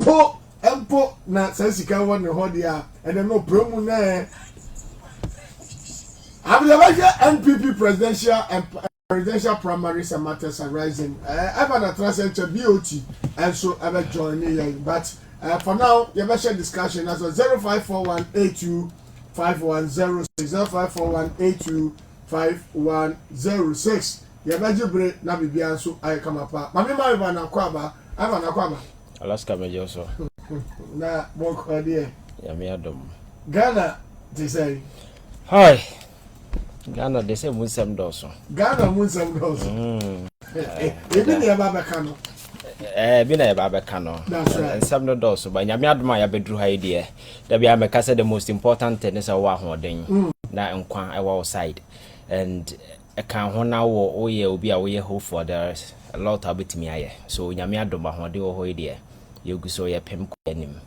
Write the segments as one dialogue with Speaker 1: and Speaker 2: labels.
Speaker 1: empo na sensika won ne ho dia and no promu na NPP presidential primaries and matters arising. Ivan Kyei B.O.T and so ever joining, but for now, you have a discussion as 0541825106 0541825106. You have a break na bibian so I come up. Mami Ivan Akwaba.
Speaker 2: Alaska Mejoso.
Speaker 1: Na more idea.
Speaker 2: Yamiadom.
Speaker 1: Ghana, they say.
Speaker 2: Hi. Ghana, they say Munsam Doso.
Speaker 1: Ghana Munsam Doso. Even the Babacano.
Speaker 2: Been a Babacano. That's right. And some Doso, but Yamiadma, I bedrew idea. That we are the most important thing is a warholding. Now, I was outside. And I can't now or will be away hope for there's a lot of it me. So Yamiadoma, what do you idea? You go so your pim him.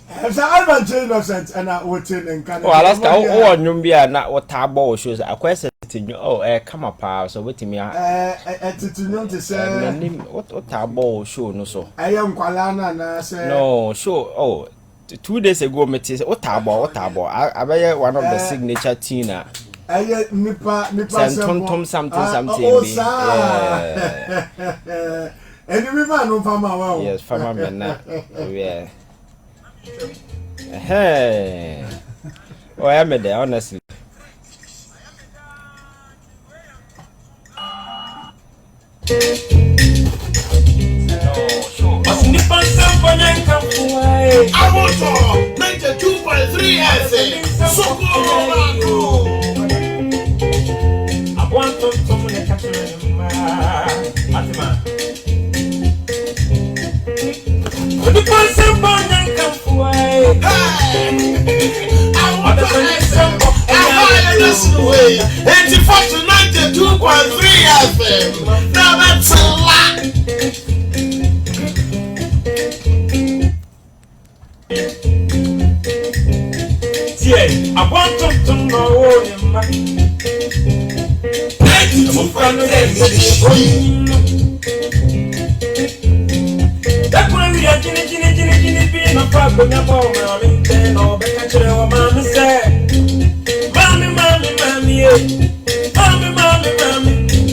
Speaker 1: As Ivan Kyei Innocent and I would tell in Canada.
Speaker 2: Well, Alaska, oh, Numbia, not what tabo shows. I question oh, come up, so wait me.
Speaker 1: To know to say,
Speaker 2: what tabo show no so.
Speaker 1: I am Kualana and I say,
Speaker 2: no, sure. Oh, 2 days ago, Metis, what tabo. I buy one of the signature Tina.
Speaker 1: I Nipa,
Speaker 2: Tom something.
Speaker 1: Oh, and you remember Farmer.
Speaker 2: Yes, Farmer, yeah. Hey, oh, I made there, honestly.
Speaker 3: I want to 92.3 so I want to way 84 to 92.3 FM. Now that's a lot. Yeah, I want to know that when we are Ginny being a problem, I'm all Mammy said. Mammy,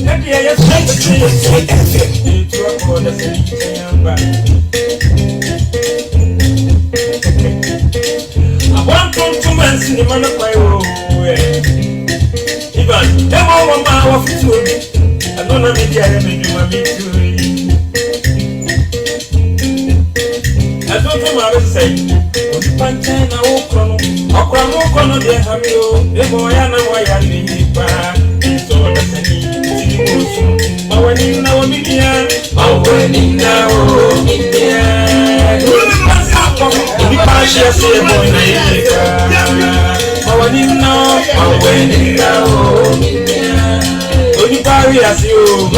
Speaker 3: happy I have I want to mention the man of my own. Even never 1 hour for 2. I don't know maybe I have been doing my I don't know what I say. Pantana Okrono, Okrono, dear Hamio, the boy and why I need back. So that's a need. Oh, when in our media, oh, when in our media. The passion is a boy. Oh, when in now, oh, when in our media. Oh, you carry as you,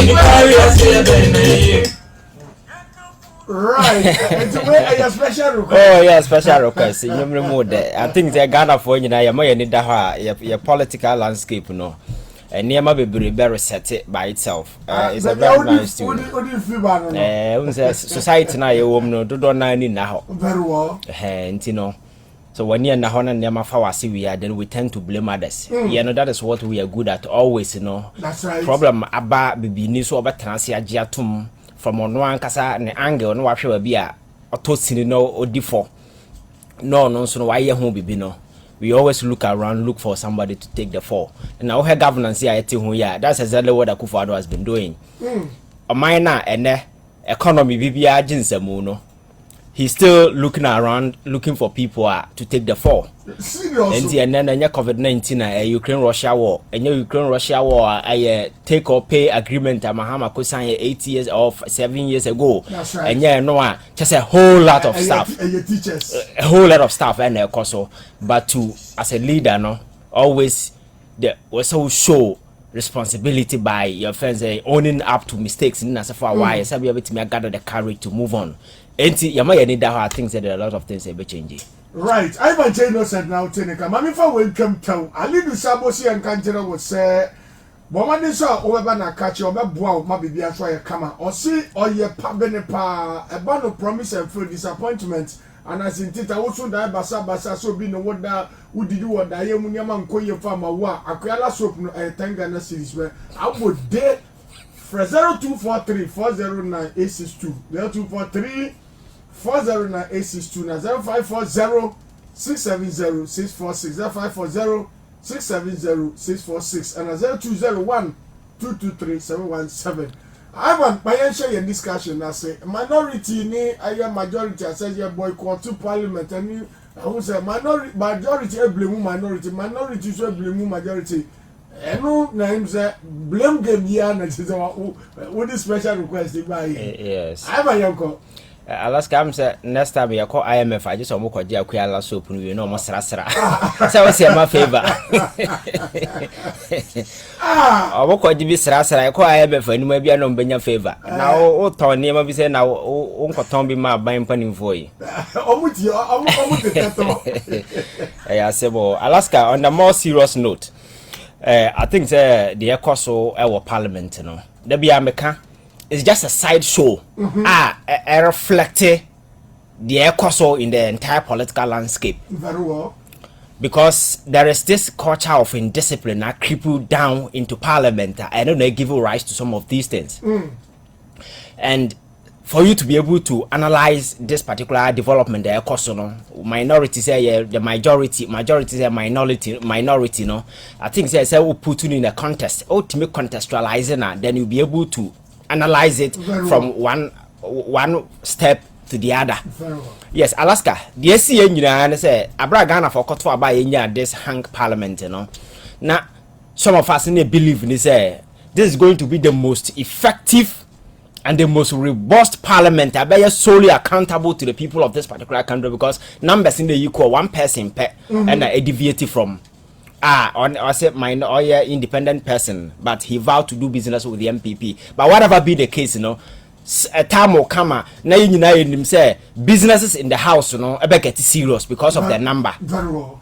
Speaker 3: baby.
Speaker 1: Right, it's a special request.
Speaker 2: Oh, yeah, special request. You remove that. I think the Ghana for you now, your political landscape, no. And near my baby very set it by itself. It's a very nice tune. Society now, you woman, do not know now.
Speaker 1: Very well.
Speaker 2: And you know. So when you're in the honor near my fawasi, we are then we tend to blame others. You know, that is what we are good at always, you know.
Speaker 1: That's right.
Speaker 2: Problem about baby news over Transia Giatum. From on one casa and angle no wash will be a toasting no or default. No, so why you won't be no. We always look for somebody to take the fall. And now her governance here, that's exactly what Akufo-Addo has been doing. A minor and economy BBR Jinsamuno. He's still looking around, looking for people to take the fall.
Speaker 1: Seriously?
Speaker 2: And then COVID-19, Ukraine-Russia war. And Ukraine-Russia war, I take or pay agreement Mahama could sign 8 years or 7 years ago.
Speaker 1: That's right.
Speaker 2: And just a whole lot of stuff. A whole lot of stuff and also. But as a leader, no, always there was so show responsibility by your friends owning up to mistakes in as far why so be able to gather the courage to move on. And you might need that things that there are a lot of things be changing.
Speaker 1: Right, Ivan Kyei Innocent now Tenica. Mami for welcome to Ali Dusabosi and Kanjera would say Bomani so over na catch over boa ma bibia so ye kama. O si o ye pa bene pa e ba no promise and full disappointment. And as in tita also die basa so be no woda udidi woda ye mu nyama nkoye fa ma wa akoyala soap no tanga na series where abo de 0243 409 862 0243 409 862 na 0540 670 646 0540 670 646 and 0201 223 717. Ivan, my share your discussion. I say minority ni aya majority. I say you boycott to parliament and I will say majority blame minority so blame majority. No names blame game here na what is special request by
Speaker 2: yes.
Speaker 1: Ivan Yanko.
Speaker 2: Alaska am say next time you call IMF I just omo kwaji akuala soap no we no mo sra say we say my favor omo kwaji bi sra you call IMF anima bia no mbenya favor na o ton niam bi say na o nkoton bi ma ban panimfo yi
Speaker 1: omo teteto
Speaker 2: yeah say bo Alaska on a more serious note I think the ekoso e parliament no da bia meka it's just a side show. Reflect the ecoso in the entire political landscape.
Speaker 1: Very well.
Speaker 2: Because there is this culture of indiscipline that crippled down into parliament. I don't know, give rise to some of these things. And for you to be able to analyze this particular development, the ecoso, no, minority say the majority say minority, no. I think say we put you in a contest, ultimate contextualizing, then you'll be able to analyze it from one step to the other. Yes, Alaska. The SCN, you know, say Abragana for Koto about this hang parliament, you know. Now, some of us believe in this. This is going to be the most effective and the most robust parliament. I bet solely accountable to the people of this particular country because numbers in the equal one person and a deviated from. I said independent person, but he vowed to do business with the MPP. But whatever be the case, you know, a time will come. Now you say businesses in the house, you know, I get serious because of their number.
Speaker 1: Very well.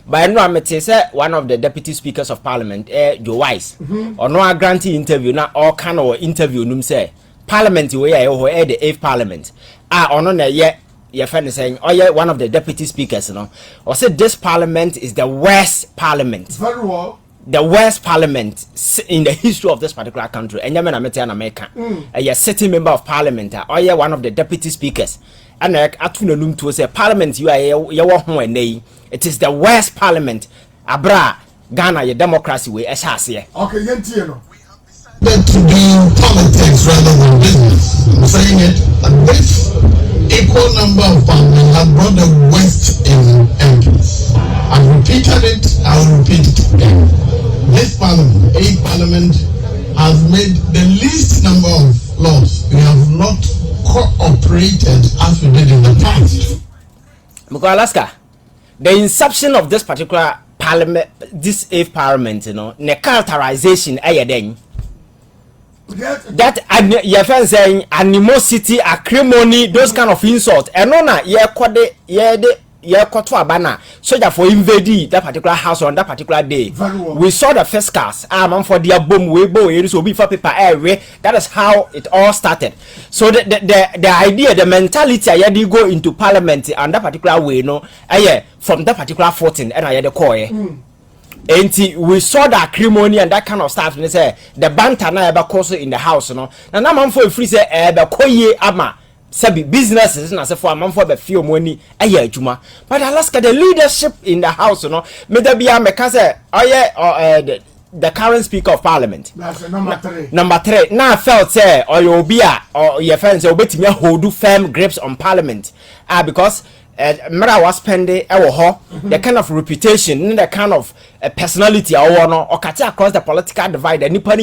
Speaker 2: But I know I say one of the deputy speakers of parliament, Joe Wise, or no granting interview, now all kind of interview, say parliament where the 8th parliament. Or no, yet. Your friend is saying, oh yeah, one of the deputy speakers, you know, or said this parliament is the worst parliament.
Speaker 1: Very well.
Speaker 2: The worst parliament in the history of this particular country. And you're an American. You're sitting member of parliament, or you're one of the deputy speakers. And I to to say, parliament, you are one day. It is the worst parliament. Abra, Ghana, your democracy way, as here.
Speaker 1: Okay, Yentiano.
Speaker 4: That to do politics rather than business. I'm saying it, and this equal number of parliament have brought the West in MPs. I've repeated it, I'll repeat it again. This parliament, 8th parliament, has made the least number of laws. We have not cooperated as we did in the past.
Speaker 2: Because Alaska, the inception of this particular parliament, this 8th parliament, you know, the characterization, that your friend saying animosity, acrimony, those kind of insults. And no, banner so that for invading that particular house on that particular day. We saw the first cars. Man for their boom, we so be for paper area. That is how it all started. So the idea, the mentality, I had to go into parliament and that particular way, from that particular 14, and I had to call And we saw that acrimony and that kind of stuff. And they say the banter na eba course in the house, no. And now man for free say eba koye ama sabi businesses na say for man for be few money aye adwuma. But Alaska, the leadership in the house, no. Me da bia me ka say the current speaker of parliament.
Speaker 1: That's number 3.
Speaker 2: Number 3. Now felt say or you be or your friends say obetimi hold firm grips on parliament. Because Mera was spending the kind of reputation, the kind of personality or cut across the political divide, and Nippon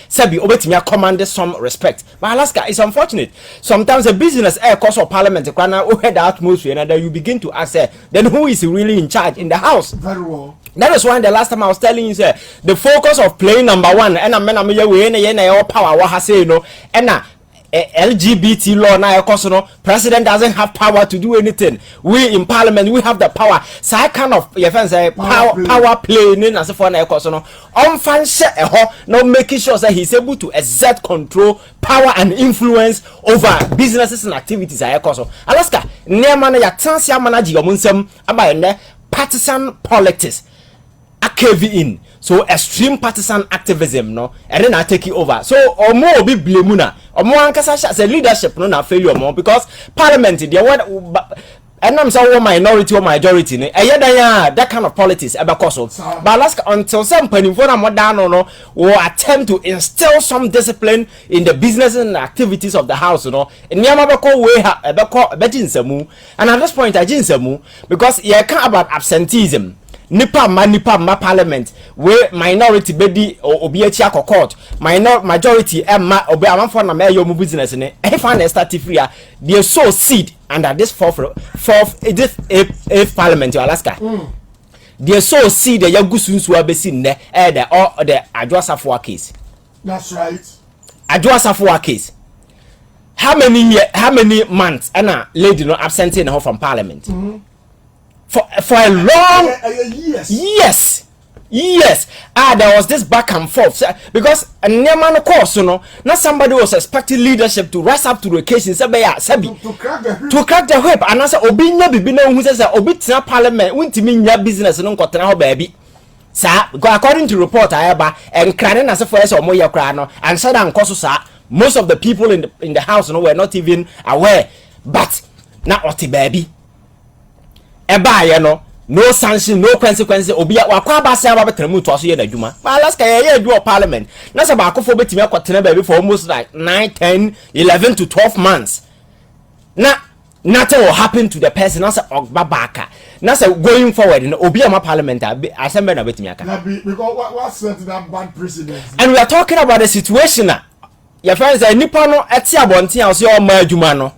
Speaker 2: Sabi Obetimia commanded some respect. But Alaska is unfortunate. Sometimes a business cost of parliament who had the atmosphere, and then you begin to ask, then who is really in charge in the house?
Speaker 1: Very well.
Speaker 2: That is why the last time I was telling you, the focus of playing number 1, and I'm power, what I say, and LGBT law na ekoso president doesn't have power to do anything. We in parliament we have the power. So I kind of your friends say power play na se for na ekoso no on fan share no making sure that he's able to exert control, power and influence over businesses and activities ekoso. Alaska nema na ya chance ya manage your nsem aba ene partisan politics a cave in. So extreme partisan activism no and then I take it over. So omo obi blame na omo ankasa say leadership no na failure more because parliament they what and I'm saying minority or majority ne that kind of politics because but Alaska until some point for am down no will attempt to instill some discipline in the business and activities of the house in Yamabako way betinsamu and at this point I jinsamu because you can't about absenteeism nipa ma parliament where minority bedi obi echi court majority ma obi amanfo na me your business ne e fa na start free they sow seed under this fourth parliament in Alaska they sow seed the yagusunsu abesi ne the Adwasafo case.
Speaker 1: That's right.
Speaker 2: Adwasafo case. How many months ana lady no absent in her from parliament? For a long yes. There was this back and forth because Nyamano course not somebody was expecting leadership to rise up to the occasion to crack the whip and I said obinya bibino who says obitina parliament won't mean your business no kwatena baby sir according to report ayaba and crying as for or more crano and said and sir most of the people in the house were not even aware but now oti baby eba no sanction no consequences obi wakwa ba say ba betremu to so ye adwuma but Alaska ye do parliament na say ba akofo betimi akotena baby for almost like 9 10 11 to 12 months na nothing will happen to the person na say ogbabaka na say going forward no obi am parliament assembly na betimi aka
Speaker 1: because what set that bad precedent
Speaker 2: and we are talking about a situation your friends say nipa no eti abonten a so o ma adwuma no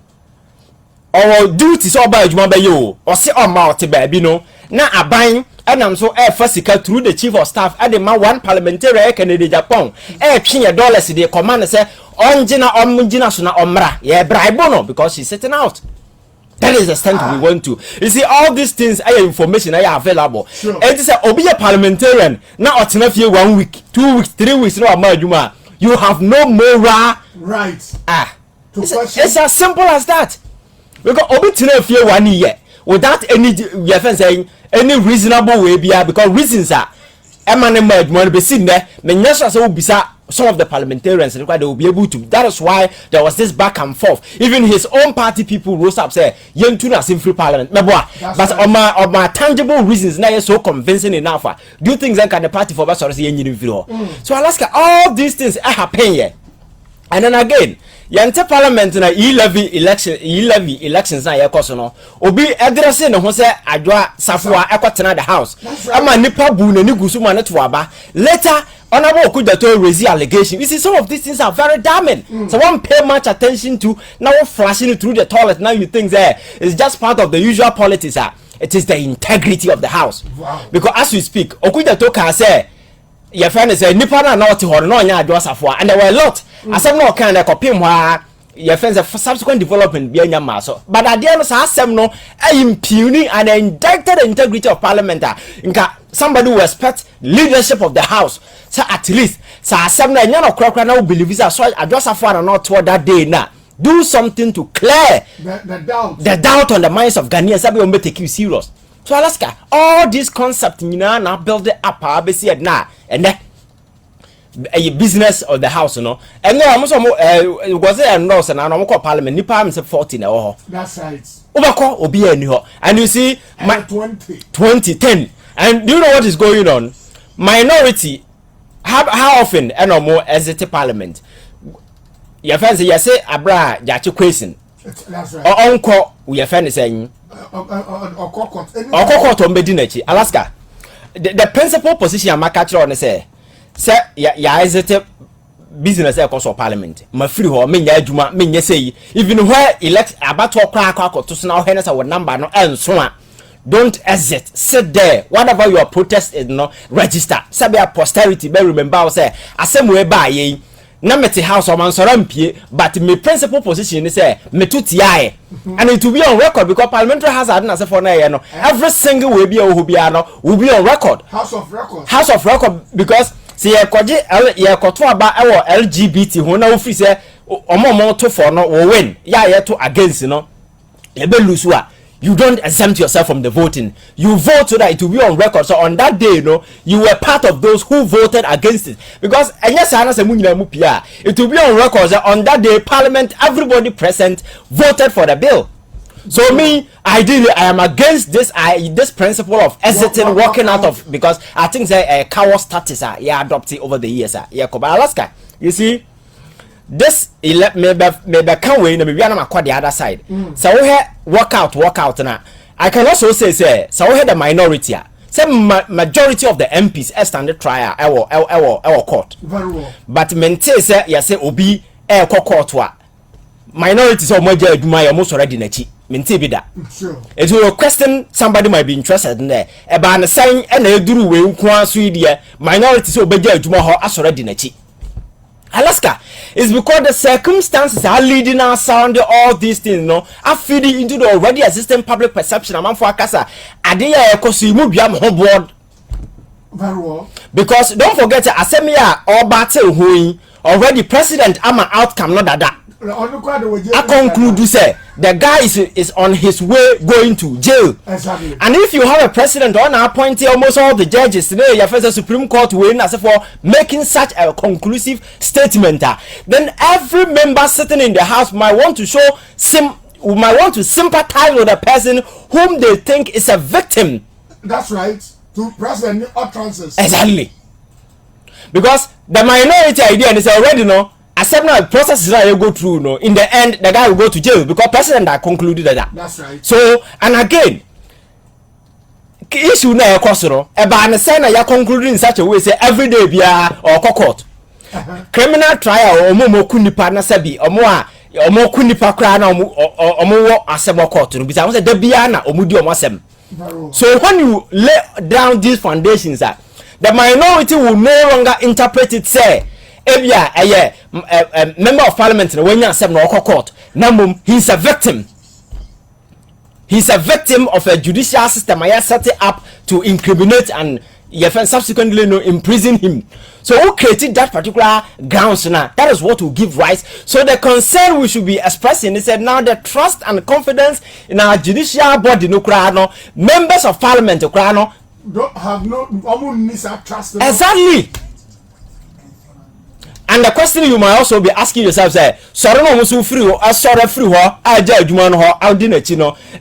Speaker 2: or duty so ba adwuma ba yo or say o ma ote baabi no na aban enam so fasika through the chief of staff at the man one parliamentary Canada Japan twe dollars dey command say onjina so na omra ye bribe no because she's sitting out. That is the extent we want to. You see, all these things are information are available.
Speaker 1: Sure.
Speaker 2: And it is obi a parliamentarian now otina fie 1 week 2 weeks 3 weeks no amaduma you have no moral
Speaker 1: right
Speaker 2: it's as simple as that because obi tina fie 1 year without any saying any reasonable way because reasons are emanema adwuma be seen there menyasa so bisa some of the parliamentarians they will be able to. That is why there was this back and forth. Even his own party people rose up say yentuna sim free parliament but right. on my tangible reasons now so convincing enough do you think that can the party for us or say so Alaska all these things happen here and then again yente parliament na e-levy elections na yekoso no obi address ne ho say Adwasafo ekotena the house ama nipa bu na ni gusu ma ne to aba later honorable Okudato raise allegation. You see some of these things are very damning so one pay much attention to now flashing through the toilet now you think there it's just part of the usual politics it is the integrity of the house.
Speaker 1: Wow.
Speaker 2: Because as we speak Okudato can say your friend is a nipa na not ho no nya Adwasafo and there were a lot asem no kind of copy hwa your friends of subsequent development be anya maso but at the end so asem no impugning and indicted the integrity of parliament nka somebody who respect leadership of the house so at least so asem na nya no krakra na believe so Adwasafo na not toward that day na do something to clear the doubt on the minds of Ghanaians that we will take you serious. So Alaska all these concepts na build it up abesi na and a business of the house and no almost was there no so na no call parliament nipa am say 40 na ho
Speaker 1: that's right
Speaker 2: ubako obi ani ho and you see my 2010 and do you know what is going on minority how often no more exit parliament your friends say abra jachi question
Speaker 1: that's right
Speaker 2: onko your friend saying okokot ombedi nachi Alaska the principal position amaka chiro ne say ya exit business course of parliament ma free ho menya adwuma menya say even where elect abato kra akoto so na ho ne say what number no enso a don't exit sit there whatever your protest is no register sabe posterity be remember say asem we ba ye na mete house o man soro mpie but my principal position is say me to tie and it will be on record because parliamentary has had na say for na ye no every single way be o bia no will be on record. House of record because see ye koje ye koto aba e wo LGBT ho na ofri say omo to for no wo win ya ye to against no ye be lose wa. You don't exempt yourself from the voting. You vote so that it will be on record. So on that day, you were part of those who voted against it. Because it will be on record that on that day, Parliament, everybody present voted for the bill. So me, ideally, I am against this principle of exiting, walking out of, because I think a coward status adopted over the years. But Alaska, you see. This maybe can win maybe I'm the other side. So we walk out now. I can also say so we had the minority. Say majority of the MPs stand trial our court.
Speaker 1: Very well.
Speaker 2: But maintain say you say obi court wa. Minority so mo je adwuma ya mo soro di nachi. Maintain be that.
Speaker 1: Sure.
Speaker 2: It will question somebody might be interested in there. Eba na sign e na eduru we nko aso ide. Minority so obeje adwuma ho asoro di nachi. Alaska is because the circumstances are leading us around all these things, are feeding into the already existing public perception. I'm for Akasa. Adeya ekosimu biam board.
Speaker 1: Very well.
Speaker 2: Because don't forget, Asemia or battle who already president ama outcome not that. I conclude to say the guy is on his way going to jail.
Speaker 1: Exactly.
Speaker 2: And if you have a president on appointing almost all the judges today, your first Supreme Court win as for making such a conclusive statement, then every member sitting in the house might want to sympathize with the person whom they think is a victim.
Speaker 1: That's right. To President utterances.
Speaker 2: Exactly. Because the minority idea is already accept now process that you go through in the end the guy will go to jail because president that concluded that.
Speaker 1: That's right.
Speaker 2: So and again issue na ekosoro e ba na say na ya conclude in such a way say every day bia or court criminal trial omo kunipa na sabi omo kunipa kra na omo wo asemo court no bisa say da bia na omo di omo asem. So when you lay down these foundations the minority will no longer interpret it say ebia a member of parliament when you accept no court now he's a victim. He's a victim of a judicial system I set it up to incriminate and subsequently imprison him. So who created that particular grounds now? That is what will give rise. So the concern we should be expressing is that now the trust and confidence in our judicial body members of parliament
Speaker 1: don't have trust.
Speaker 2: Exactly. And the question you might also be asking yourself sorry no musu free or sorry free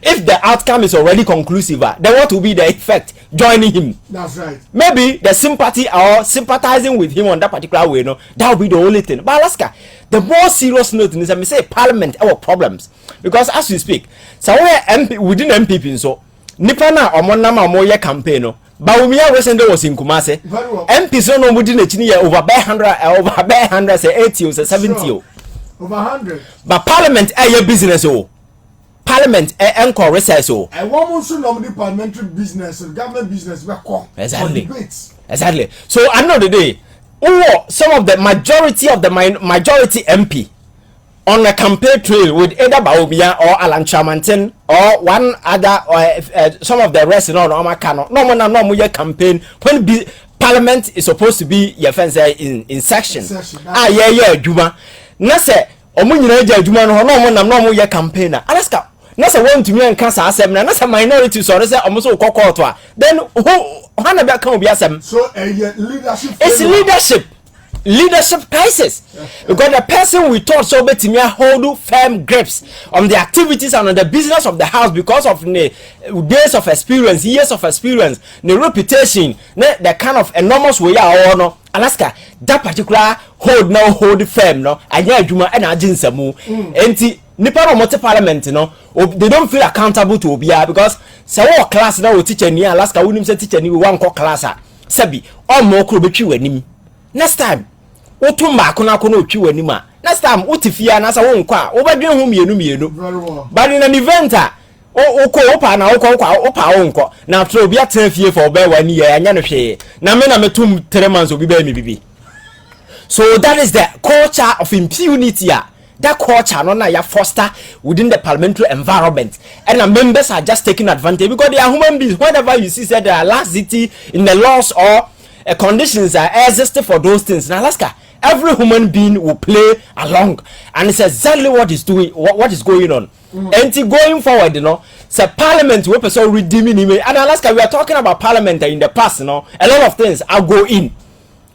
Speaker 2: if the outcome is already conclusive, then what will be the effect joining him?
Speaker 1: That's right.
Speaker 2: Maybe the sympathy or sympathizing with him on that particular way, that will be the only thing. But Alaska, the more serious note is I say parliament our problems. Because as we speak, so within MPP so Nipana or Monama campaign. Baumia recently was in Kumase. MPs no mudi na chini ya over 100 say 80 or 70
Speaker 1: over 100.
Speaker 2: But parliament your business parliament encore recess
Speaker 1: I want to nominate parliamentary business government business
Speaker 2: exactly. So another day some of the majority MP on a campaign trail with either Baumia or Alan Chamantin or one other or some of the rest no campaign when parliament is supposed to be your fence in section. Juma na say omunyina ja juma no mo campaign Alaska na say want to me and cancer asem na say minority so say omo court then who na be can obi asem
Speaker 1: so leadership
Speaker 2: it's leadership crisis because the person we thought so betimi hold firm grips on the activities and on the business of the house because of the days of experience, years of experience, the reputation, the kind of enormous way Alaska that particular hold firm anya adwuma na aginsemu enti nipa no multi parliament they don't feel accountable to obia because say what class na o teacher ni Alaska wonim say teacher ni wan ko class sabi omo kro betwi wanim. Next time, Utumba Konako no Chiwanima. Next time, Utifia Nasa won't qua, overdue whom you. But in an event, Opa na Opa Onko. Now, throw be a 10th year for bear 1 year and Yanoshe. Now, men are 2 months will be baby. So that is the culture of impunity. That culture no na ya foster within the parliamentary environment, and the members are just taking advantage because they are human beings. Whenever you see that there are laxity in the laws or conditions are existing for those things in Alaska, every human being will play along, and it's exactly what is doing, what is going on. And going forward, you know, so parliament we person redeeming him. And Alaska, we are talking about parliament in the past, you know, a lot of things are go in.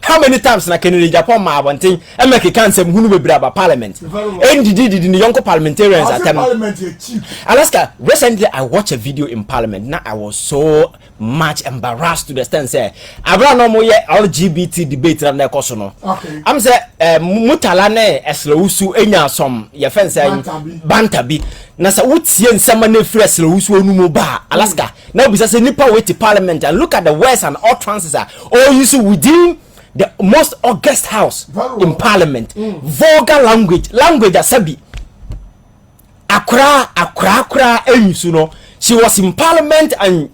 Speaker 2: How many times na Kennedy Japan ma one thing and make can say hunu be about parliament. And did in the young parliamentarians at
Speaker 1: parliament cheap.
Speaker 2: Alaska, recently I watched a video in parliament. Now I was so much embarrassed to the extent say abra no mo ye LGBT debate na na koso no.
Speaker 1: Okay.
Speaker 2: I'm say mutala na eslewusu enya som ye fen say bantabi. Na sa wutie nsema na free eslewusu onumu ba Alaska. Now be say nipa we to parliament and look at the words and utterances are all you see within the most august house in parliament. Vulgar language asabi akra you know. She was in parliament and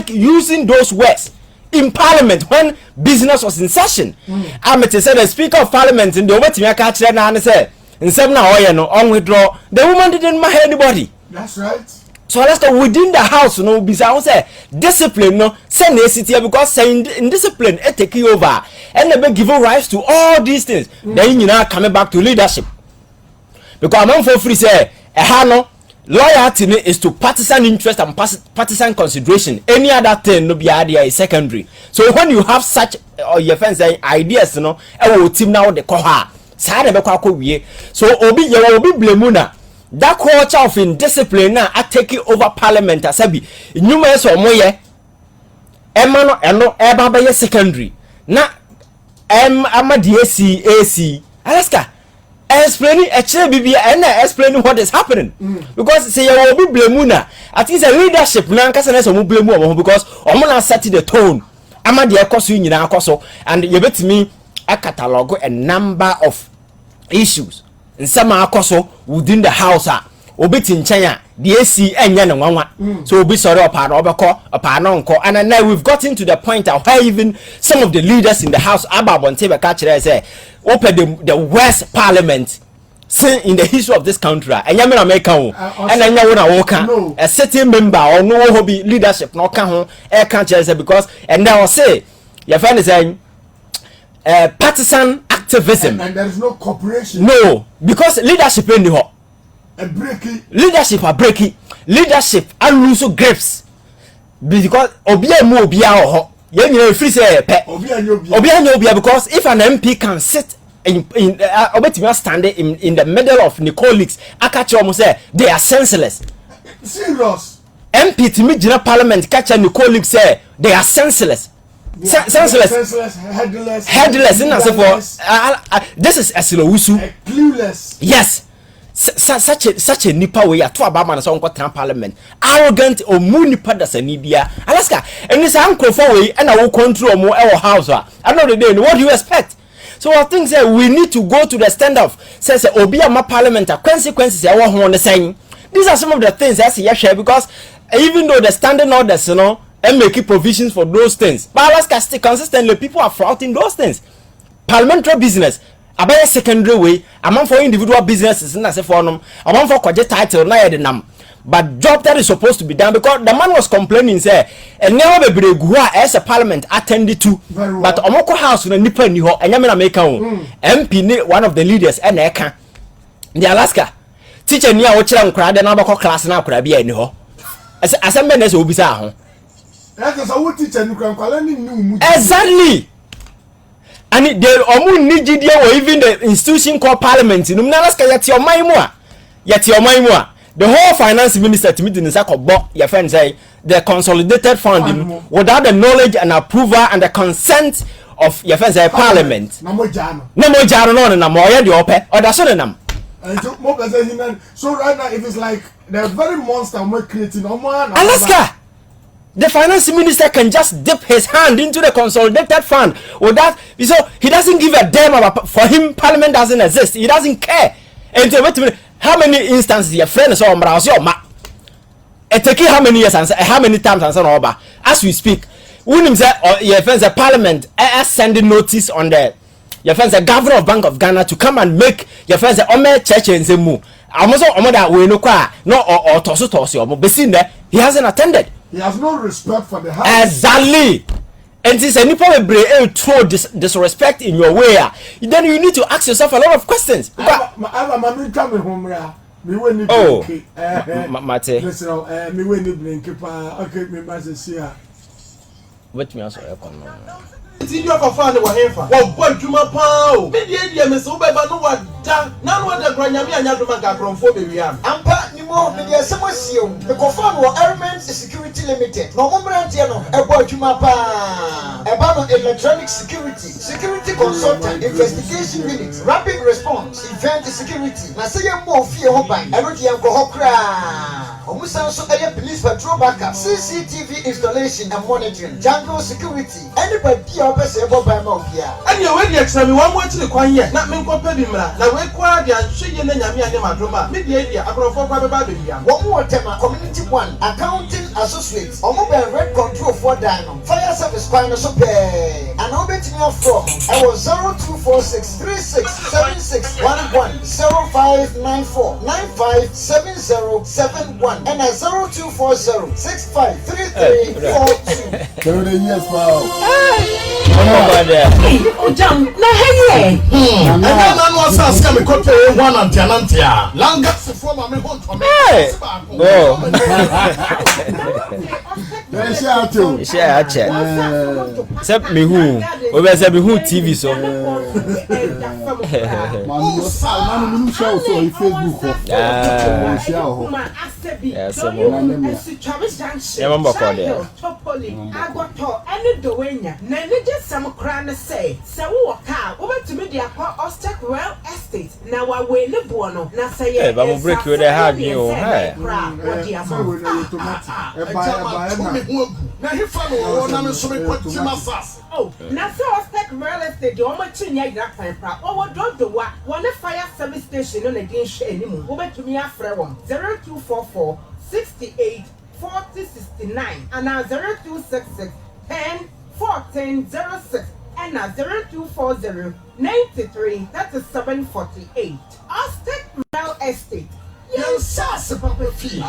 Speaker 2: using those words in parliament when business was in session. I say the speaker of parliament in the over catch and say in 7 hours no on withdraw. The woman didn't marry anybody.
Speaker 1: That's right.
Speaker 2: So let's go within the house, you know, because say discipline, no, send a city because saying in discipline, it take you over, and they be given rise to all these things. Then you know coming back to leadership. Because I'm for free say, no loyalty is to partisan interest and partisan consideration. Any other thing no be idea is secondary. So when you have such your friends ideas, you know, will team now the koha. So obi blamuna. That culture of indiscipline now are taking over parliament asabi. Numerous or more emano eno eba secondary. Na ama AC Alaska explaining explaining what is happening. Because say you will be blamuna. I think the leadership na nkasa na so mo blame omo because omo na set the tone. Ama de ekoso nyina akoso and you bet me a catalog a number of issues. Nsama akoso within the house obeti nchanya the AC enya ne nwanwa so obi sorry opa na obeko opa na nko and now we've gotten to the point of where even some of the leaders in the house ababonte be catch say open the worst parliament seen in the history of this country enya me na make kan and enya wo na wo kan a certain member or no ho be leadership no kan ho e kan say because and now say your friend is saying partisan activism
Speaker 1: and there is no cooperation.
Speaker 2: No, because leadership in the
Speaker 1: leadership
Speaker 2: are breaking. Leadership are losing grips because obia mu obia ho. You know free say obia because if an MP can sit in standing in the middle of the colleagues, I catch almost say they are senseless.
Speaker 1: Serious.
Speaker 2: MP to me general parliament catch and the colleagues say they are senseless.
Speaker 1: Senseless, headless,
Speaker 2: this is Esilowusu.
Speaker 1: Clueless.
Speaker 2: Yes. Such a nipa way to Obama so on parliament. Arrogant or munipa das Nibia. Alaska. And this uncle for way and I will control more our house. I know the day. What do you expect? So I think that we need to go to the stand of says Obiama parliament consequences our one the saying. These are some of the things I see share because even though the standing orders, you know, and making provisions for those things. But Alaska still consistently people are flouting those things. Parliamentary business, about a secondary way, among for individual businesses, and as a forum, among for project title, na but job that is supposed to be done because the man was complaining, say, and never be gua as a parliament attended to, well. But Omoko House in a nipa ni ho, and Yamina Meka, MP, one of the leaders, and Eka, the Alaska teacher near Ocham crowd, and Abako class now could be any ho. As a man as Obisa. Exactly. And they almost need or even the institution called parliament. In Alaska, yet your maimua. The whole finance minister to meet in the sack of your friend say the consolidated funding without the knowledge and approval and the consent of your friends say parliament. No more jano no more the open or that's on them.
Speaker 1: So right now it is like the very monster we're creating
Speaker 2: Alaska. The finance minister can just dip his hand into the consolidated fund without, so he doesn't give a damn about, for him parliament doesn't exist, he doesn't care. And how many instances your friends or it take how many years and how many times and so as we speak when him say your friends the parliament sending notice on the your friends the governor of Bank of Ghana to come and make your friends the ome church and say mu almost that we no kwa no or tosu be seen there he hasn't attended.
Speaker 1: He has no respect for the house.
Speaker 2: Exactly. And since any probably throw disrespect in your way, then you need to ask yourself a lot of questions.
Speaker 1: Oh,
Speaker 2: Mate.
Speaker 1: listen, me when you blink, okay, me must see her.
Speaker 2: Wait me also.
Speaker 5: Ti you for fan wa hefa wo boy djuma pa o me die me so be ba no wa da na no da kra nyame anya doma ka kronfo be wi am
Speaker 6: ampa ni mo me die semasio me ko fan wo Element Security Limited no mo brande no e boy djuma pa e ba no electronic security consultant, investigation unit, rapid response, event security na say yem mo fie ho ban e no die enko ho kra omusan so eye police patrol backup, CCTV installation and monitoring, jungle security, anybody opese ebo by ma obia
Speaker 5: anya we die exam wa mo akire kwan ye na me nkopa bi mra na we kwa dia hweye na nyame ane madoma me die dia akrofo kwa be ba be bia
Speaker 6: wo mo tema community one accounting associate omo be red control for dino fire service kwan so pe and obetimi from I was 0246367611 0594957071 and 0240653342.
Speaker 1: Yes, wow.
Speaker 7: Ojam na heye.
Speaker 5: Na no asa ska me kope one antianantia. Langa sefo ma me hon to me.
Speaker 2: Oh. Share check. Except me who. We be say me who TV so.
Speaker 1: Man, show so on Facebook.
Speaker 2: Yeah, so yeah, mama call there.
Speaker 7: Topoli, agoto, any doenya. Na ni just some crane say. Se wo ka, wo betumi dia kwa Ostek Real Estate. Na wa we ne buono. Na say
Speaker 2: eh, ba mo break you the hard you. Hey.
Speaker 5: Na he follow na me so me kwati masas.
Speaker 7: Oh, na so Ostek Real Estate the omo chinya ira kwan pra. O wo do wa, wo ne fire service station no na din hwe animu. Wo betumi afre won 0244 68 4069 and now 0266 10 1406 and now 0240 93 that is 748. Ostek Real Estate.
Speaker 6: Yes, papa fee.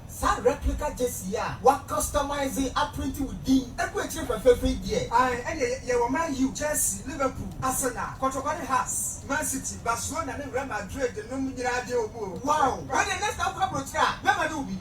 Speaker 6: Sa replica JCA, what customizing a printing with D, and which you prefer free gear.
Speaker 8: And you man you Chelsea, Liverpool, Arsenal, Kotokani House, Man City, Barcelona, and Real Madrid, the Numidio.
Speaker 6: Wow, when the next approach, never do be.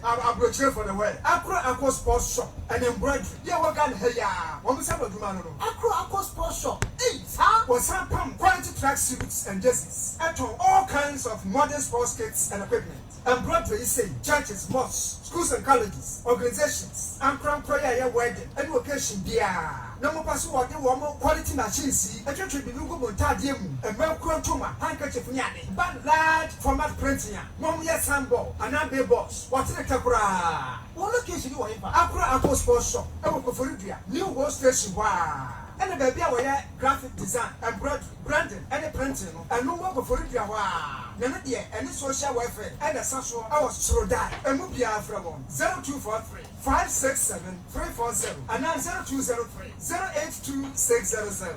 Speaker 8: I'm brochure for the way. Aqua Sports Shop and embroidery. Yeah, what can here? What was up with Dumano?
Speaker 6: Aqua Sports Shop. Hey, huh?
Speaker 8: Was some quality track suits and jerseys. At all kinds of modern sports kits and equipment. Embroidery is saying churches, mosques, schools and colleges, organizations, and crown prayer wedding, and location dear. No more pass what they want more quality machines. A church will be local montadium, a milk tuma, handkerchief yard, but large format printing, Mom yes sample, and I'm the boss. What's the Capra? What location you want? Aqua Sports Shop, I will go for you. New World Station. Wow. And the baby away graphic design, embroidery, branding, and the printing, and no more for you. Wow. None yet any social welfare, and a social hours so die, and move your from 0243 567 347 and now 0203 082 600.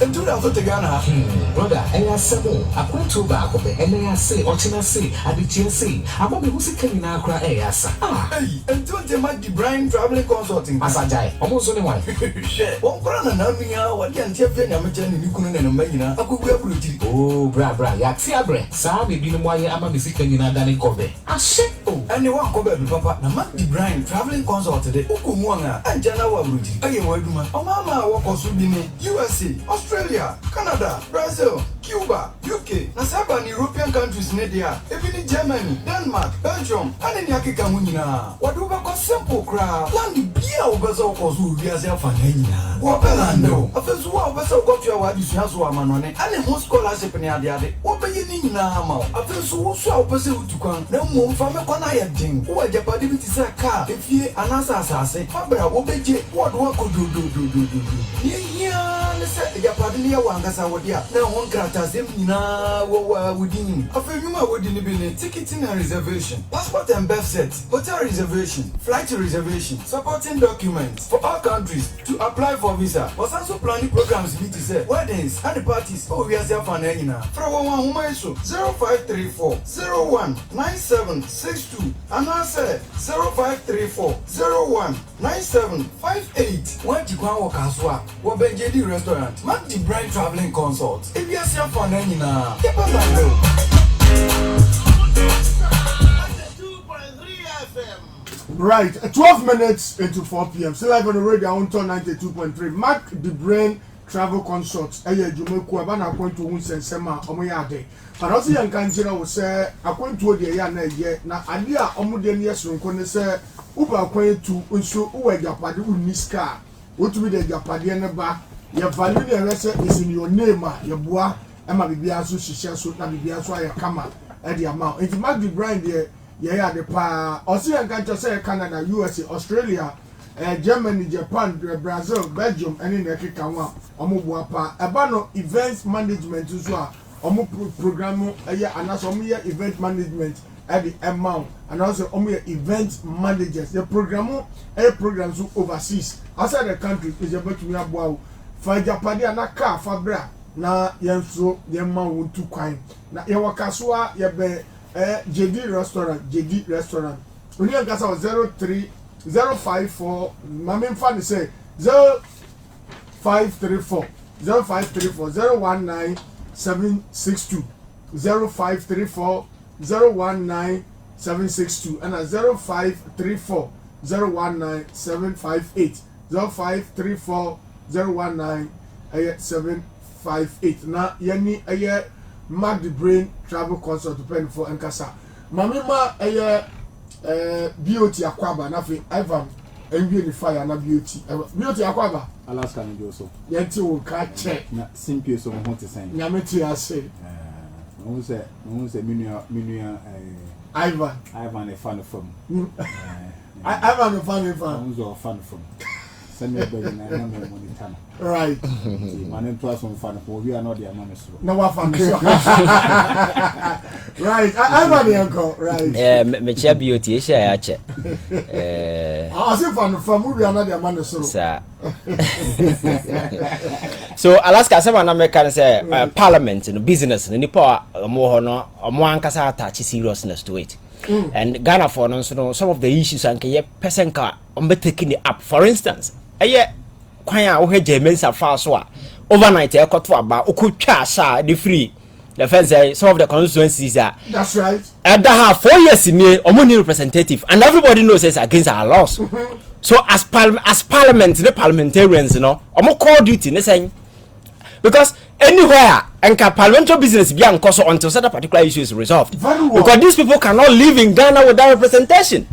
Speaker 5: Into the other Ghana.
Speaker 9: Brother, and I said, I went to back of it, and I say, or China say, I did say, I want me who's coming now cry, yes. Ah,
Speaker 5: hey, and don't you mind the Brian traveling consulting?
Speaker 9: As I die, almost only one.
Speaker 5: One brother, and I what can tell you, I'm a gentleman, you couldn't imagine. I could wear pretty.
Speaker 9: Oh, bra, Yaxia bre, Sabi, be no why I'm a Mexican in a Danny Kobe. I said, oh,
Speaker 5: and you want Kobe, Papa, the man, the Brian traveling consult today, Ukumwanga, and Jana Wabuji. I am woman, oh, Mamma, what was with me, USA, Australia, Canada, Brazil, Cuba, UK, Nasaba, and European countries, Nadia, even in Germany, Denmark, Belgium, and in Yakikamuna. What do we call simple crowd? Land the beer over so cause who we are self and Hena. Wapelando, a first war vessel got your wife, you have one on it, and a whole scholarship in the other. What are you in now? A first war so pursue to come, no more from a corner thing. What your body is a car, if you an assassin, Fabra, what could do. Yeah, let's say your adene ya wangasa wodi a na won krata sem nyina wo wodin afenuma wodi ni bi ne ticketing and reservation, passport and birth set, hotel reservation, flight reservation, supporting documents for all countries to apply for visa. Was also planning programs be to say weddings and parties. Oh, we are there for now. From 0534 01 9762 and I said 0534 01 9758. When you go to Kaswa, what Benjedi restaurant, Mark the Brand Traveling Consult. If you are there for now, keep us on the
Speaker 6: 2.3 FM.
Speaker 1: Right, 12 minutes into 4 p.m. Still live on the radio on 92.3. Mark the Brain Travel Consults. Eye Jumeku abana kwento hu sensema omoyade. But also yan kanjira wo se akwento de ya na ye na ade a omode ne yesronko ne se uba kwantu nso uwa japade uniska. Wotumi de japade ne ba ye value the rest is in your name ye boa ema bibia so hihye so na bibia so aye kama e de amount. If Mark the Brain de yeah, the pa. Also, you can just say Canada, USA, Australia, Germany, Japan, Brazil, Belgium, and in the Kikawa, Omubuapa, Abano events management as well. Omu program, and also event management at the amount, and also event managers. The programs overseas outside the country is about to be about for Japan and a car for bra. Na yenso yemma won tu kwan. Na yewakaswa yebe JD restaurant when you guys are 03054 my fan say 0534 019762 0534 019762 and 0534 019758 0534 019758 na yani Mark the Brain Travel Consult depend for Nkasa. Mamima B.O.T Akwaba na fe Ivan NBA fire na B.O.T Akwaba
Speaker 10: Alaska ni Joso.
Speaker 1: Yenti wo ka che
Speaker 10: Na simple so mo te sen.
Speaker 1: Nyameti ase.
Speaker 10: No se minua
Speaker 1: Ivan
Speaker 10: a fan from.
Speaker 1: Ivan a fan
Speaker 10: from. Who's a fan from. Send me baby na me money time.
Speaker 1: Right.
Speaker 10: Man to us on fan for we are not their money so.
Speaker 1: No wa fan. Right. Ivan yanko, right.
Speaker 2: Me chia B.O.T share ya che.
Speaker 1: I say fan from we are not their money so.
Speaker 2: Sir. So Alaska say na me can say parliament no business no nipa omo ho no omo ankasa attach seriousness to it. And Ghana for no some of the issues and ye person ka on be taking it up. For instance, kwan a wo heje mensa fa so a overnight e koto aba okotwa sha the free the fence some of the constituencies
Speaker 1: that's right
Speaker 2: and that have 4 years in omoni representative and everybody knows it's against our laws. So as parliament the parliamentarians omo call duty ne saying because anywhere and parliamentary business be ankoso until certain particular issue is resolved. Because these people cannot live in Ghana without representation.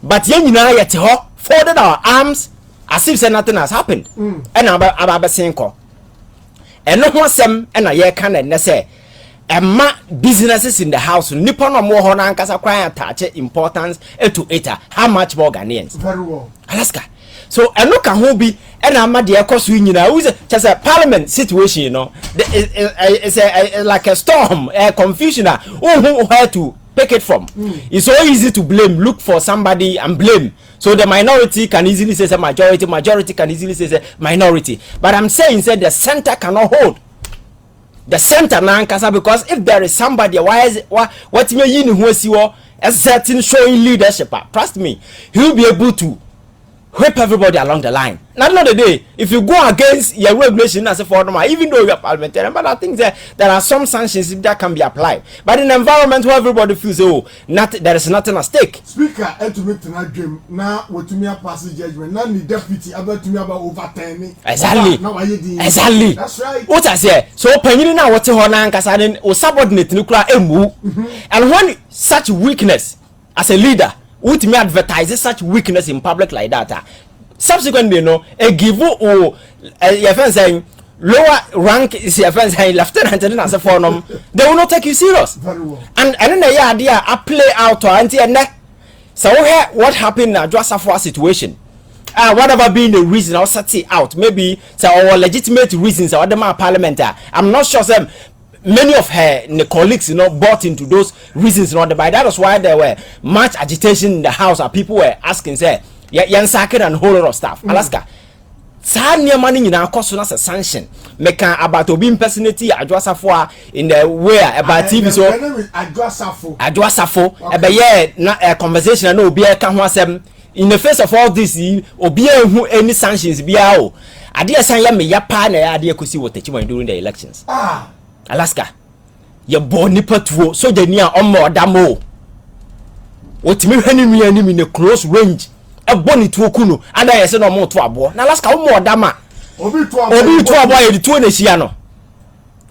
Speaker 2: But yenina yet ho folded our arms as if nothing has happened. And about senko. And no one sem and a year can and say businesses in the house nippon or more honan kasa kwaya attach importance to it how much more Ghanaians.
Speaker 1: Very well.
Speaker 2: Alaska. So and look at who be and I'm at the course we just a parliament situation, it's like a storm, a confusion where to pick it from. It's so easy to blame, look for somebody and blame. So the minority can easily say majority can easily say minority. But I'm saying the center cannot hold. The center nankasa because if there is somebody what me yin who see a certain showing leadership, trust me, he'll be able to whip everybody along the line. Not the day. If you go against your regulation as a foreigner, even though you're parliamentarian, but I think there are some sanctions that can be applied. But in an environment where everybody feels there is nothing at stake.
Speaker 1: Speaker, to make tonight dream now what to me a passage judgment. Now the deputy about to me about overturning.
Speaker 2: Exactly. Exactly.
Speaker 1: That's right.
Speaker 2: What I say. So penny now what to Honan Kasaden or subordinate nuclear emu. And when such weakness as a leader would me advertise such weakness in public like that. Subsequently, a give or your friend saying lower rank is your friend saying lieutenant and as a foreign, they will not take you serious.
Speaker 1: Very well.
Speaker 2: And then the idea I play out to anti and so what happened in a Josafa situation. whatever being the reason I'll set it out, maybe or legitimate reasons or the parliament. I'm not sure some many of her colleagues bought into those reasons by that was why there were much agitation in the house and people were asking say second and whole lot of stuff. Alaska Sanya money in our cost as a sanction. Make about to be impersonity Adwasafo in the way about TV so Adwasafo a conversation no be a in the face of all this obi who any sanctions be o ade san me ya pa na ade akusi wotachi during the elections. Alaska ye bo nipa tuo so jani a omo odamo otimi hwani nua ni in a close range e boni tuo kunu ada ye se no mo to abo na Alaska omo odama obi to abo ye tuo na hia no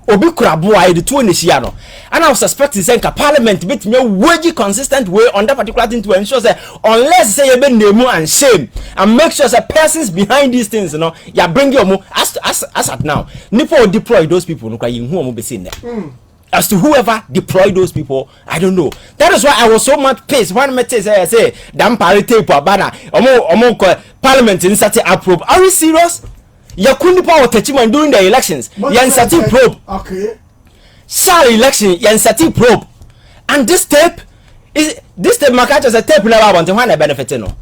Speaker 2: obi kurabo aye de tuo na hia no and I suspect say ka parliament bit me wage consistent way on that particular thing to ensure say unless say you be name and shame and make sure say persons behind these things ya bring your mo as at now nipo deploy those people no kwa yin hu mo be seen there. As to whoever deployed those people, I don't know. That is why I was so much pissed when me say damn parity for bana omo parliament in certain approve. Are you serious? Ya kundi power techiman during the elections. Yan certain probe.
Speaker 1: Okay.
Speaker 2: Sorry election yan certain probe. And this tape market as a tape never want to find a benefit no.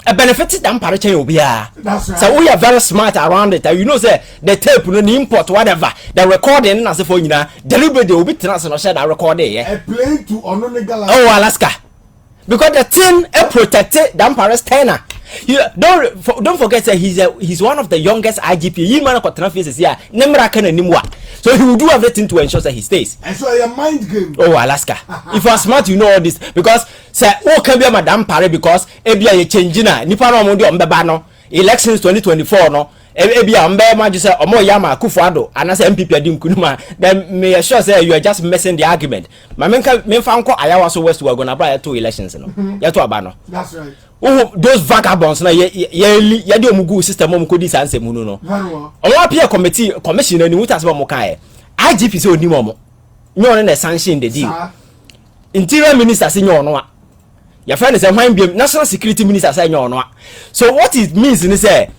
Speaker 2: A benefit damn parity obia.
Speaker 1: That's right.
Speaker 2: So we are very smart around it. You know say the tape no the import whatever. The recording as for deliberately will be transferred share that recording
Speaker 1: A plane to Ononegal.
Speaker 2: Oh Alaska. Because the thing protected damn Paris tenor. You don't forget that he's one of the youngest IGP. He man got faces here. So he will do everything to ensure that he stays.
Speaker 1: And so a mind game.
Speaker 2: Oh Alaska. If you are smart, you know all this because say can be Madame Paris because ebia ye changing na nipa no mo de ombeba no elections 2024 no ebia ombe ma just say omo yama Akufo-Addo and say MPP adi nkunuma then me sure say you are just messing the argument. Ma me fa nko ayawa so west we go na bra to elections no. Ya to aba no.
Speaker 1: That's right.
Speaker 2: Oh, those vagabonds na ye de omugu system omuko di sanse mu no. Omo appear commission ni wuta se omo kan IGP se oni mo. Nyo na sanction the deal. Interior minister se nyo no a. Your friend is a national security minister say nyo no a. So what it means is say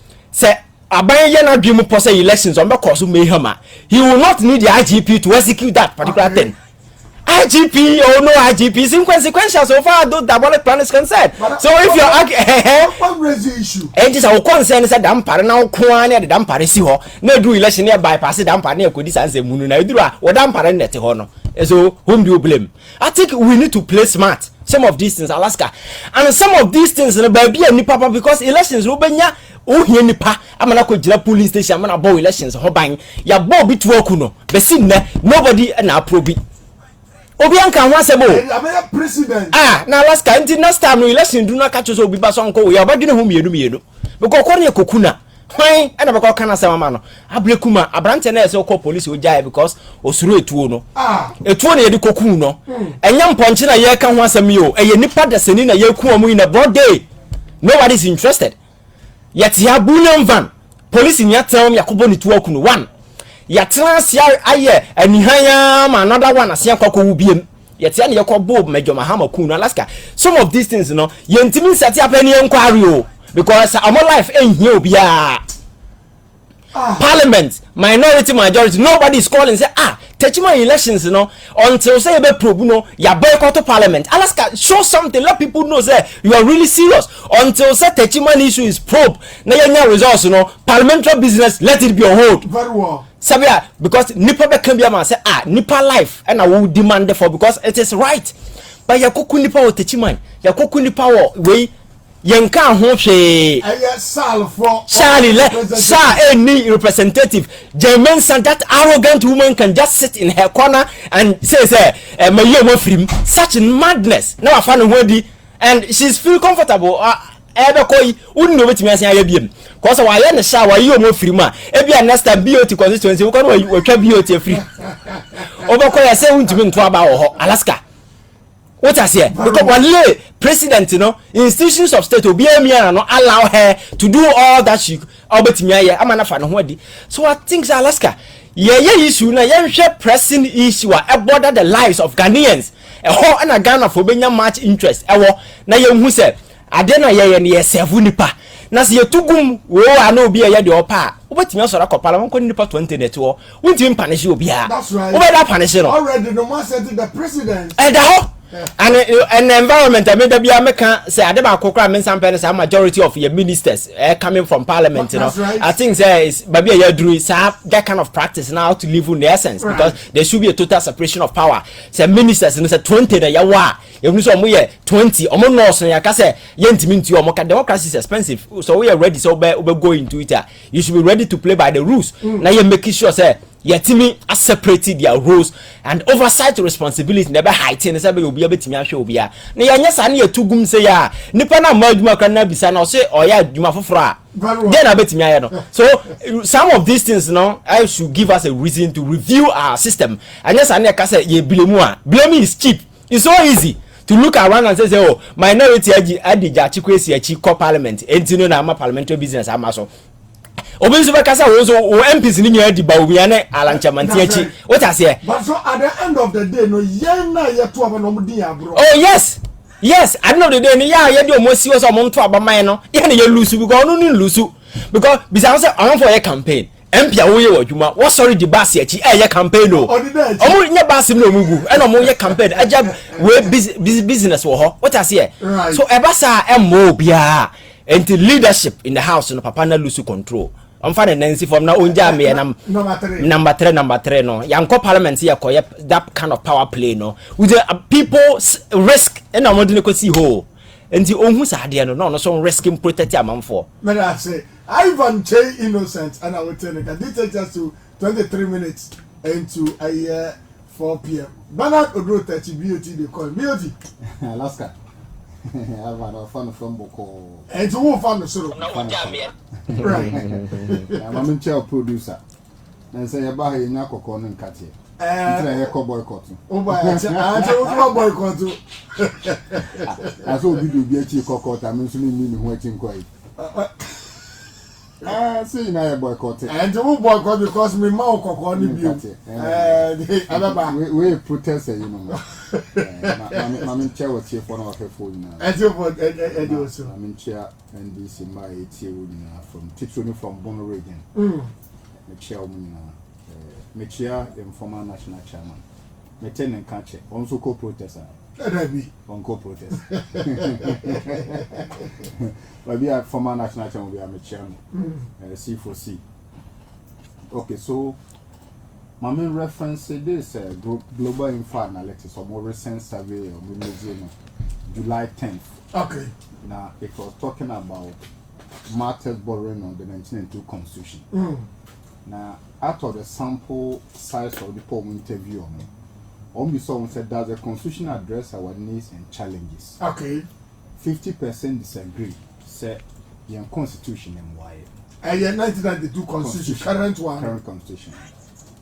Speaker 2: aban ye na dwemu pose elections on be cause mayhem. He will not need the IGP to execute that particular thing. IGP or no IGP is inconsequential so far though diabolic plan is concerned. So if you're
Speaker 1: raise the issue
Speaker 2: and just our concern is that damn pare now kwane the damn pare si ho na do election here bypass damn pare na kodi sanse munu na edura o damn pare net ho no. So whom do you blame? I think we need to play smart. Some of these things Alaska and some of these things na ba bia ni papa because elections no benya o hie nipa amana ko gira police station amana bo elections ho ban ya bo bi to aku no be sin na nobody na approve obi anka ho asebo
Speaker 1: president
Speaker 2: na Alaska until next time no election do na catch so obi ba so nko we abadwene ho mienu because ko ne kokuna hwan na be ko kana sama no abrekuma abrante na ese ko police ojae because osuru etuo no etuo na ye de kokun no enya mponche na ye ka ho asem yo eye nipa dasani na ye ku omu in a broad day nobody is interested yet ya bullion van police in yatem yakobo ni tuo kunu one yatena sia aye anihanya ma another one asia kwakwo wubiem yete na yakobo mejo mahama kunu Alaska some of these things yentimi sati apani enquiry o because our life ain't here obia parliament minority majority nobody is calling say techima elections until say be probe ya boycott parliament. Alaska show something, let people know say you are really serious until say techima issue is probe na yanya results parliamentary business let it be on hold.
Speaker 1: Very well.
Speaker 2: Sabia because nipa be can be man say nipa life and I will demand for because it is right but yakoku nipa o techima yakoku nipa wo we yenka ho hwe any representative German that arrogant woman can just sit in her corner and say such madness now afa no hodi and she's feel comfortable ebe koi unu no betimi asan ayabiem cause wa ye ne sha wa yi omo free ma e bia next time B.O.T constituency we ko no twa B.O.T free obako ya say untimi nto aba wo ho Alaska. What I say? Because one president, institutions of state will be and not allow her to do all that she so I think Alaska, issue na pressing issue about the lives of Ghanaians. And a Ghana for being much interest. Na who said, I don't know ye serve nipa. na se yetugum wo ana obi eye de opa obetimi asora ko parliament ko nipa 20 net wo wonti punish obi a obeda punish no
Speaker 1: already no one said the president
Speaker 2: and and the environment I mean that be American say adeba akokra men sample say majority of your ministers coming from parliament you know
Speaker 1: right.
Speaker 2: I think say is baby ya drew that kind of practice now to live in the essence right. Because there should be a total separation of power say ministers and say 20 na ya wa you so mo ye 20 omo nurse ya ka say ye ntimi nti omo ka democracy is expensive so we are ready so we go into it you should be ready to play by the rules now you make sure say yetimi a separated their roles and oversight responsibility never heighten say be obi abetimi ahwe obi a na yanya sa na yetugum say ya nipa na ma adwuma kan na bisa na say oya adwuma foforo a then abetimi aye no so some of these things no I should give us a reason to review our system anya sa na ka say ye blame a blaming is cheap it's so easy to look around and say oh minority adija chikwesi achi co parliament entino na ama parliamentary business ama so obinso be kasa wo so MPs ni nya di ba obi ane alanchamanti achi what I say
Speaker 1: but so at the end of the day no yen na ye to aba no mudi abro
Speaker 2: oh yes at the end of the day ni ya ye di omosi wo so mo nto abaman no ye na ye lose because no ni lose because bisa say on for your campaign MP a wo ye wadwuma wo sorry di bus achi ye campaign no omo nya bus no mugu e no mo ye campaign aja we business wo ho what I say so e basa e mo bia and leadership in the house no papa na lose control I'm finding Nancy from now on jam number 3 no yanko parliament here ko that kind of power play no with the people risk and I'm not go see ho enti ohun sa de no so risking protect amanfo
Speaker 1: may I say Ivan Kyei Innocent and I will tell you that this takes us to 23 minutes into a year 4 p.m. Bernard Odro 30 B.O.T they call B.O.T
Speaker 10: Alaska Ivan fan from Boko
Speaker 1: and to who found the sort right
Speaker 10: I'm in chair producer and say about here na kokko no nkate try e ko boycott
Speaker 1: oh boy I tell boycott
Speaker 10: aso obi do bi achi kokko ta me so ni ho achi nkoi say na e boycott
Speaker 1: and who boycott because me ma kokko ni bi ababa
Speaker 10: we protest you know I'm in chair with for no phone now
Speaker 1: and also
Speaker 10: I'm in chair NDC my from Titroni from Bono region me chair me chair informal national chairman me ten catch also co-protester on co-protest but we are former national chairman we are me chairman C4C okay so my main reference this global info analytics or more recent survey of the museum July 10th.
Speaker 1: Okay.
Speaker 10: Now it was talking about matters borrowing on the 1992 Constitution. Now out of the sample size of the poll interview on someone said that the Constitution address our needs and challenges.
Speaker 1: Okay.
Speaker 10: 50% disagree. Say the Constitution and why.
Speaker 1: And the 1992 Constitution, current one.
Speaker 10: Current Constitution.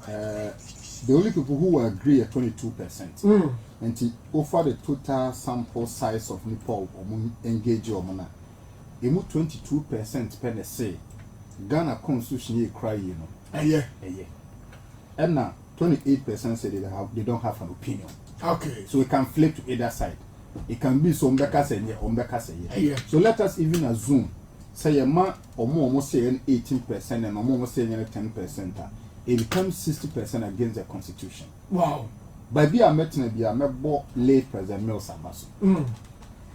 Speaker 10: The only people who agree are 22%. And to offer the total sample size of Nepal engage or mona, they move 22% per say Ghana Constitution ye cry, you know. And now 28% say they don't have an opinion.
Speaker 1: Okay.
Speaker 10: So it can flip to either side. It can be so so let us even assume say a man or more almost saying 18% and almost saying 10%. It becomes 60% against the Constitution.
Speaker 1: Wow.
Speaker 10: By be a meeting, be a member late President Mills Abaso.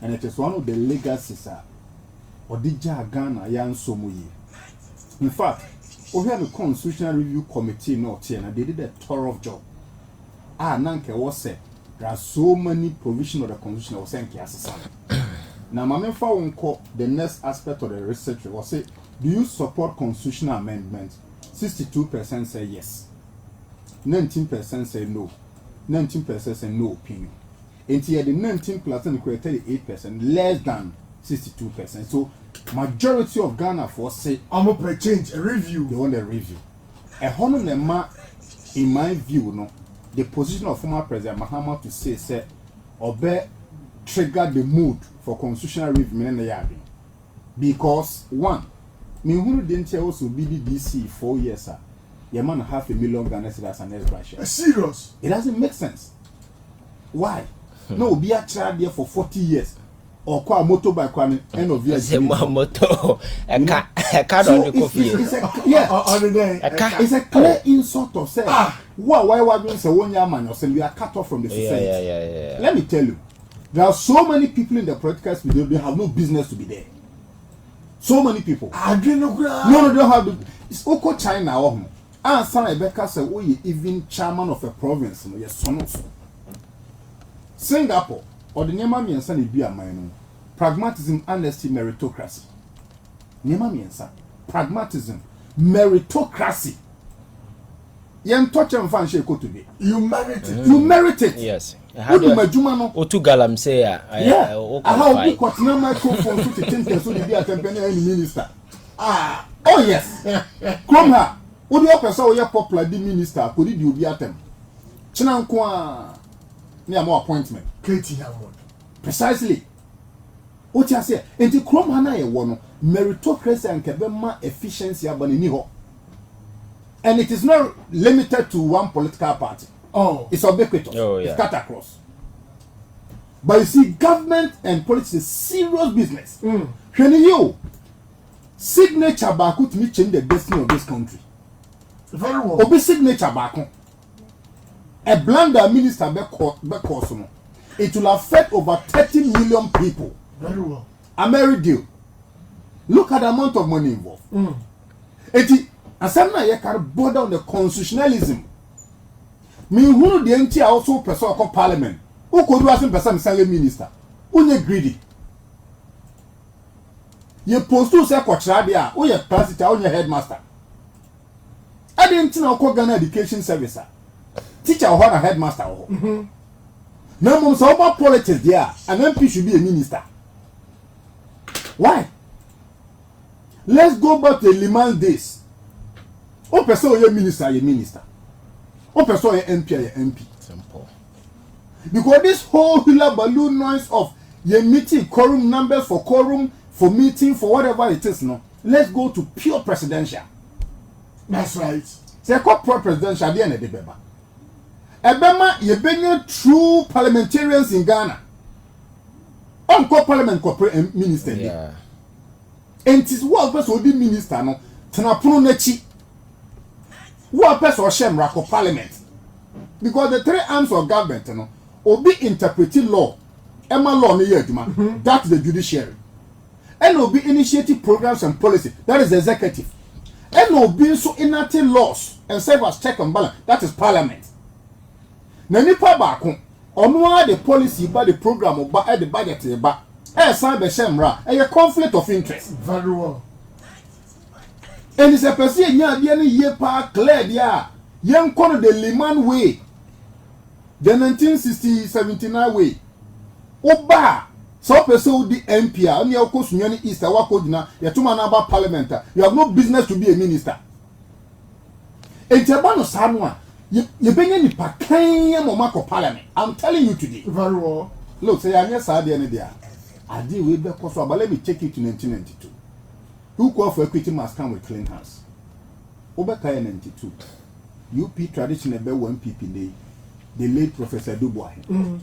Speaker 10: And it is one of the legacies or Dija Ghana Yan Somuye. In fact, we have a Constitutional Review Committee not here, and they did a thorough job. Nanke was said there are so many provisions of the Constitution was saying now, my phone call the next aspect of the research was say, do you support constitutional amendments? 62% say yes, 19% say no, 19% say no opinion. And here the 19% equated 38%, less than 62%. So majority of Ghana for say
Speaker 1: I'm up a change a review.
Speaker 10: They want a review. A honor in my view, no, the position of former President Mahama to say Obe triggered the mood for constitutional review because one. Me who didn't tell us to BDC 4 years, sir. Your man $500,000 Ghana cedis as an ex-brasher.
Speaker 1: Serious?
Speaker 10: It doesn't make sense. Why? No, be a child there for 40 years. or call a motorbike one end of year.
Speaker 2: Moto, a car on the coffee.
Speaker 10: It's a clear insult of say, why was a 1 year man or say we are cut off from the society?
Speaker 2: Yeah.
Speaker 10: Let me tell you, there are so many people in the political sphere, they have no business to be there. So many people.
Speaker 1: I don't know.
Speaker 10: No, they don't have. It's Oko China or home. And Sana Rebecca said, "Oh, you even chairman of a province, no, yes, son also." Singapore, or the Nema Miensa be a minor. Pragmatism, honesty, meritocracy. Nema Miensa. Pragmatism, meritocracy. Yen touch and fan shake to be.
Speaker 1: You merit it.
Speaker 10: You merit it.
Speaker 2: Yes.
Speaker 10: How do you no?
Speaker 2: Otu galam say
Speaker 10: yeah. I have been got no microphone to think so be a temporary minister. Oh yes. Come here. Would you person we popular the minister could you be at them? Chinanko near more appointment.
Speaker 1: Katie Hammond.
Speaker 10: Precisely. What you say? And the Chrome Hana one meritocracy and kebema efficiency abani ho. And it is not limited to one political party.
Speaker 1: Oh,
Speaker 10: it's ubiquitous.
Speaker 2: Oh, yeah.
Speaker 10: It's cut across. But you see, government and politics is serious business. When you signature back to me change the destiny of this country.
Speaker 1: Very well.
Speaker 10: Obi signature back. A blunder minister back course. It will affect over 30 million people.
Speaker 1: Very well.
Speaker 10: A married deal. Look at the amount of money involved. And some na can border on the constitutionalism. Me who the NT also person called parliament. Who could do as person say minister? Who ye greedy? Ye post to say kwachra dia, who ye president, who ye headmaster. I didn't know called Ghana Education Service. Teacher or a headmaster. No mum so about politics there, an MP should be a minister. Why? Let's go back to Liman days. Oh, person ye minister, ye minister. Or person MP, MP.
Speaker 2: Simple.
Speaker 10: Because this whole hula balloon noise of your meeting, quorum numbers for quorum, for meeting, for whatever it is, no. Let's go to pure presidential.
Speaker 1: That's right.
Speaker 10: Say called pure presidential, the end of the Bema. Ebema, ye bring true parliamentarians in Ghana. Uncle Parliament corporate minister.
Speaker 2: Yeah.
Speaker 10: And it is what person will be minister, no. Tenapuno nechi. What person or Shemrako Parliament? Because the three arms of government, will be interpreting law. Emma law that's the judiciary. And will be initiating programs and policy. That is the executive. And will be so enacting laws and serve as check and balance. That is parliament. Na nipa baako ono the policy by the program by the budget ba sign be Shemra a conflict of interest.
Speaker 1: Very well.
Speaker 10: And it's a person nya de ne ye pa clear dia yen kono the Liman way the 1960-79 way oba so person di MP a ne okosunyo ni East Awakodina yetuma na ba parliament you have no business to be a minister. Enteba no sanwa you bring any pakan momako parliament. I'm telling you today.
Speaker 1: Very well.
Speaker 10: Look, say I'm yes idea there. I did way back but let me take it to 1992. Who call for equity must come with clean hands. Obeka 92. UP traditional be 1 PP day. The late Professor Dubois. In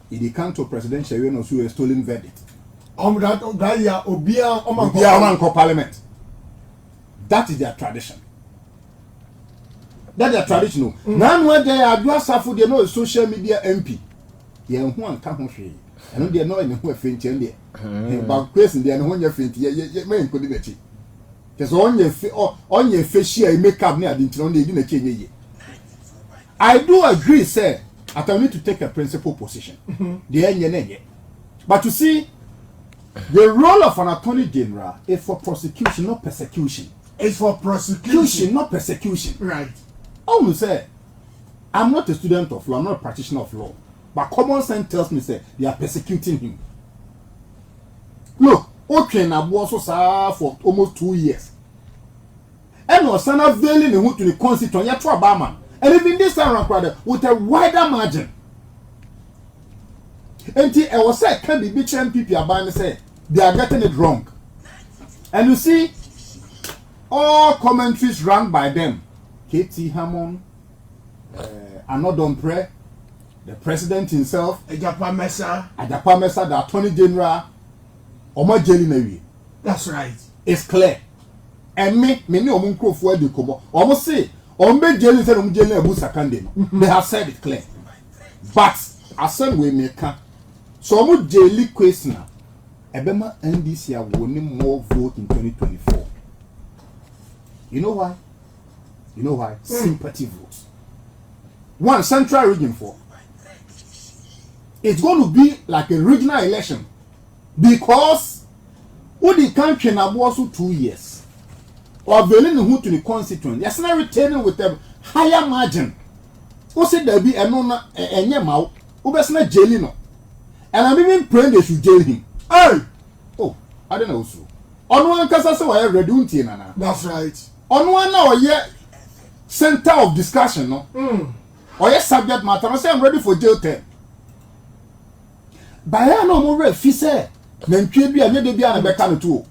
Speaker 10: the count of presidential you know a stolen verdict.
Speaker 1: That year Obia
Speaker 10: Omanko parliament. That is their tradition. That is traditional. Now when they are just suffer they know social media MP. They who an come hwe. And they know in who faint there. But question they know when faint ye men could be chi. Just on your facial makeup near the intro they didn't change. I do agree, sir. I need to take a principal position. But you see, the role of an attorney general is for prosecution, not persecution.
Speaker 1: It's for prosecution,
Speaker 10: not persecution.
Speaker 1: Right.
Speaker 10: I say, I'm not a student of law, I'm not a practitioner of law. But common sense tells me, say, they are persecuting him. Look, okay, now was for almost 2 years. And was sana veiling the to the constituent, yet Barman. And even this time around, with a wider margin. And I was said, can be bitch MPP about and say, they are getting it wrong. And you see, all commentaries run by them. K.T. Hammond, Anodompre, the president himself,
Speaker 1: Ajapa Mesa,
Speaker 10: the attorney general, Omo jelly na wi.
Speaker 1: That's right.
Speaker 10: It's clear. And me no omo nkrofo adi komo. Omo say ombe jelly say omo jelly abu sakande no. They have said it clear. But asem we make so omo jelly question ebema NDC are winning more vote in 2024. You know why? You know why? Sympathy votes. One central region for. It's going to be like a regional election because what the country now was 2 years or Berlin who to the constituent. Yes, now retaining with a higher margin. Who said there be a nona and yamau who was not jailing? And I'm even praying they should jail him. Hey! Oh, I don't know. So on one case, so I read Untina.
Speaker 1: That's right.
Speaker 10: On one hour, yeah, center of discussion, no? Or yes, subject matter. I say I'm ready for jail term. By no more fi say nantwie bia ne de bia na beka no to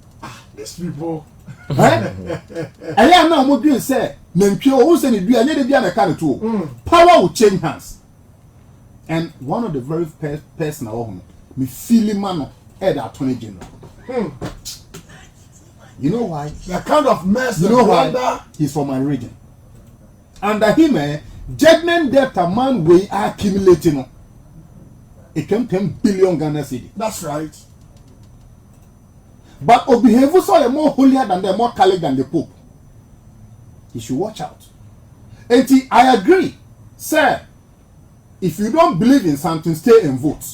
Speaker 1: these people
Speaker 10: I now mo bi say nantwie o say ne bia ne de bia na ka no to power will change hands. And one of the very person I want me feeling man head attorney general. You know why?
Speaker 1: The kind of mess
Speaker 10: you know why? He's from my region. Under him judgment debt a man we are accumulating. It came 10 billion Ghana cedi.
Speaker 1: That's right.
Speaker 10: But Obihevu saw more holier than the more Catholic than the Pope. He should watch out. And I agree, sir. If you don't believe in something, stay and vote.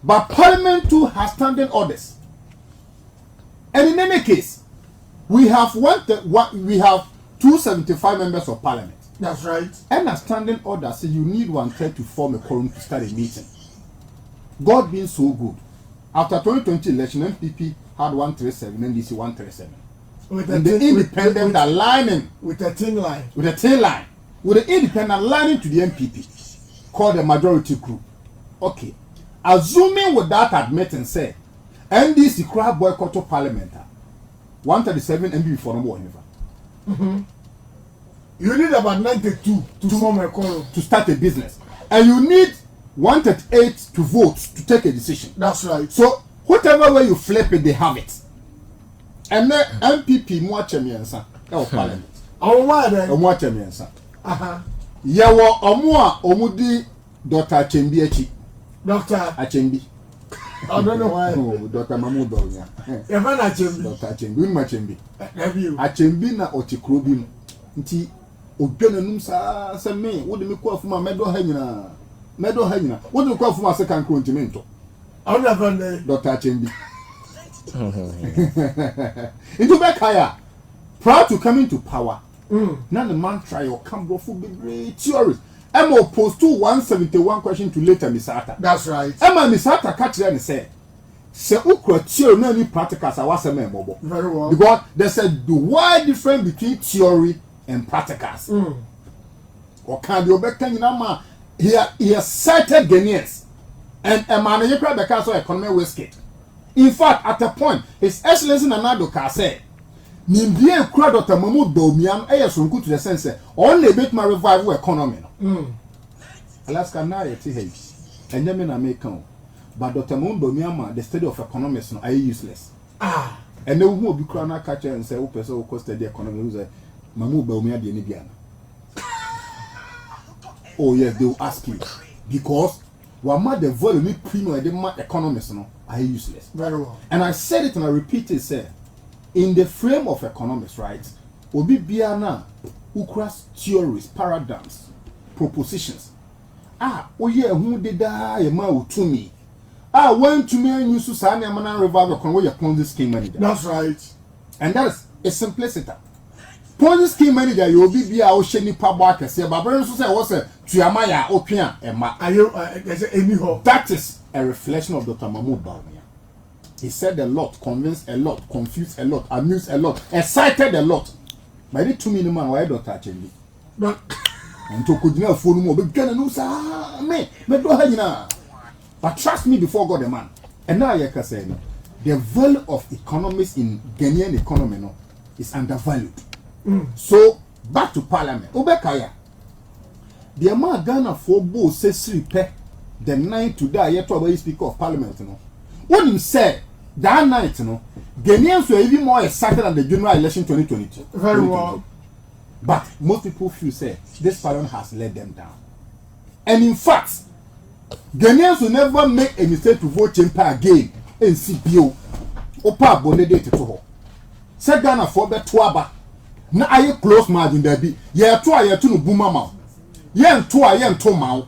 Speaker 10: But Parliament too has standing orders. And in any case, we have 275 members of Parliament.
Speaker 1: That's right.
Speaker 10: And a standing order says you need 1/3 to form a quorum to start a meeting. God being so good. After 2020 election, MPP had 137, NDC 137. And the independent aligning
Speaker 1: with a thin line.
Speaker 10: With a thin line. With the independent aligning to the MPP. Called the majority group. Okay. Assuming with that admitting, say, NDC crowd boycott to Parliament. 137 MPP for number one.
Speaker 1: You need about 92 to form a quorum
Speaker 10: to start a business, and you need 138 to vote to take a decision.
Speaker 1: That's right.
Speaker 10: So whatever way you flip it, they have it. And then MPP more chemiansa of Parliament.
Speaker 1: Oh, why then?
Speaker 10: More chemiansa. Yawo omua omudi Dr. Achembi.
Speaker 1: Dr.
Speaker 10: Achembi.
Speaker 1: I don't know why.
Speaker 10: Oh, Dr. Mahmoud Donya.
Speaker 1: Evan Achembi.
Speaker 10: Dr. Achembi. Achembi.
Speaker 1: Have you?
Speaker 10: Achembi na otikrobi. Nti odwane num saa se me wo de me ko afuma medo ha nyina wo de ko afuma se kan kontinento
Speaker 1: I never know
Speaker 10: Dr. Achembi into Bekaya proud to come into power now the man try your cambo for be theories Emma post 171 question to later Misata.
Speaker 1: That's right.
Speaker 10: Emma Misata catch and say ukra theory no any practicals I was a member.
Speaker 1: Very well.
Speaker 10: Because there's a wide difference between theory and practicals. Or can you back in Nama? He has cited Ghanaians and a man you grab the castle economy whiskey. In fact, at a point, His Excellency Nanado Ka said, Nimbie crowd Dr. Mahmoud Domian, to the sense, only make my revival economy. Alaska now, and Yemen American. But Dr. Mahmoud Domian, the study of economics are useless. And they will be crowned catcher and say, oh, so costed the economy. Mamu Baumia de Nibiana. Oh yes, they will ask you because Wama the volume primo and the economists no are useless.
Speaker 1: Very well.
Speaker 10: And I said it and I repeat it, sir. In the frame of economics, right? Obi Biana Ukras theories, paradigms, propositions. Oh yeah, who did die ma to me? Went to me and you to Sanya Mana revival con where your Ponzi scheme manager.
Speaker 1: That's right.
Speaker 10: And that is a simplicity. Ponzi scheme manager, you will be a ocean pabaka, say, but very soon was a Tuamaya, Opia, and Ma. That is a reflection of Dr. Mahmoud Baumia. He said a lot, convinced a lot, confused a lot, amused a lot, excited a lot. By the 2 million man, why Dr. Achembi? And to could not fool more, but but trust me before God, the man. And now I can say, the value of economists in Ghanaian economy no, is undervalued. So back to Parliament. Obekaya. The amount Ghana for both says repair the 9 to die yet to speaker of Parliament. No. What him said that night, you know, Ghanaians were even more excited than the general election 2022.
Speaker 1: Very well.
Speaker 10: But most people feel say this parliament has let them down. And in fact, Ghanaians will never make a mistake to vote Champa again in CBO. Opa bonede to ho. Say Ghana for be toaba. Na aye close margin there be. Ye to aye to no buma ma. Ye to aye to ma.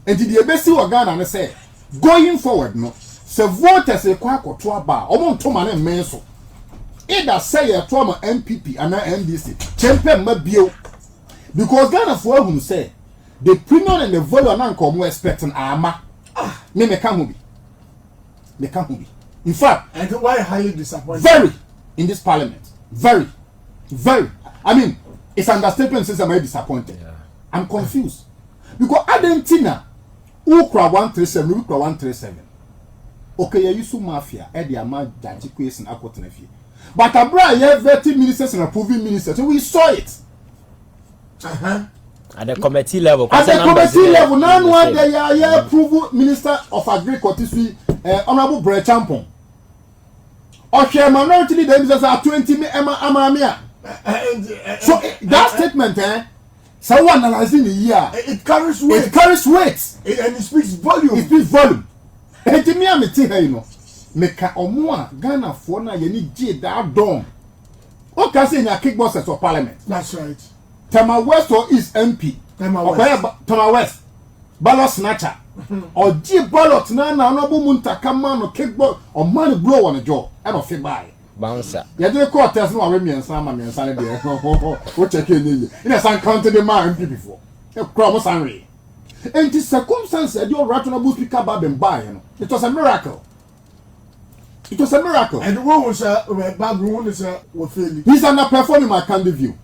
Speaker 10: And the ebesi wa Ghana na say going forward no. Se voters e kwa akoto aba. Omo to ma na menso. Either say ye to ma MPP and NDC. Champa ma bio. Because Ghana for whom say the premium and the volume na nko mo expecting ama. Me can't be. They can't be. In fact,
Speaker 1: and why highly disappointed?
Speaker 10: Very in this parliament. Very. I mean, it's understatement since I'm disappointed. Yeah. I'm confused. Because Argentina, Ukra 137, Ukra 137. Okay, you use mafia, Eddie Ama Jaji Quays and Akotenefi. But Abra, you have 30 ministers and approving ministers. So we saw it.
Speaker 2: At the committee level.
Speaker 10: At the committee level, now one day you approve Minister of Agriculture, Honorable Bre Champon. Or share minority leaders are 20 Amamia. So that statement, someone analyzing the year,
Speaker 1: it carries weight.
Speaker 10: It carries weight.
Speaker 1: And it speaks volume.
Speaker 10: It speaks volume. And to me, I'm a tea, you know. Meka Omua, Ghana, Fona, you need J. That dome. What can say in a kickboxers or parliament?
Speaker 1: That's right.
Speaker 10: Tama West or East MP. Tama West. Ballot snatcher. Or G ballot na honorable Muntaka man or kickball or money blow on a jaw. I don't feel by.
Speaker 2: Bouncer.
Speaker 10: Yeah, they call test no Remy and Sam and Sandy. What check in? In a san counted the man MP before. A crumb sanry. And this circumstance that your rational speaker bab and buy. It was a miracle. It was a miracle.
Speaker 1: And the one was a bad one is a failing.
Speaker 10: He's underperforming my candid view.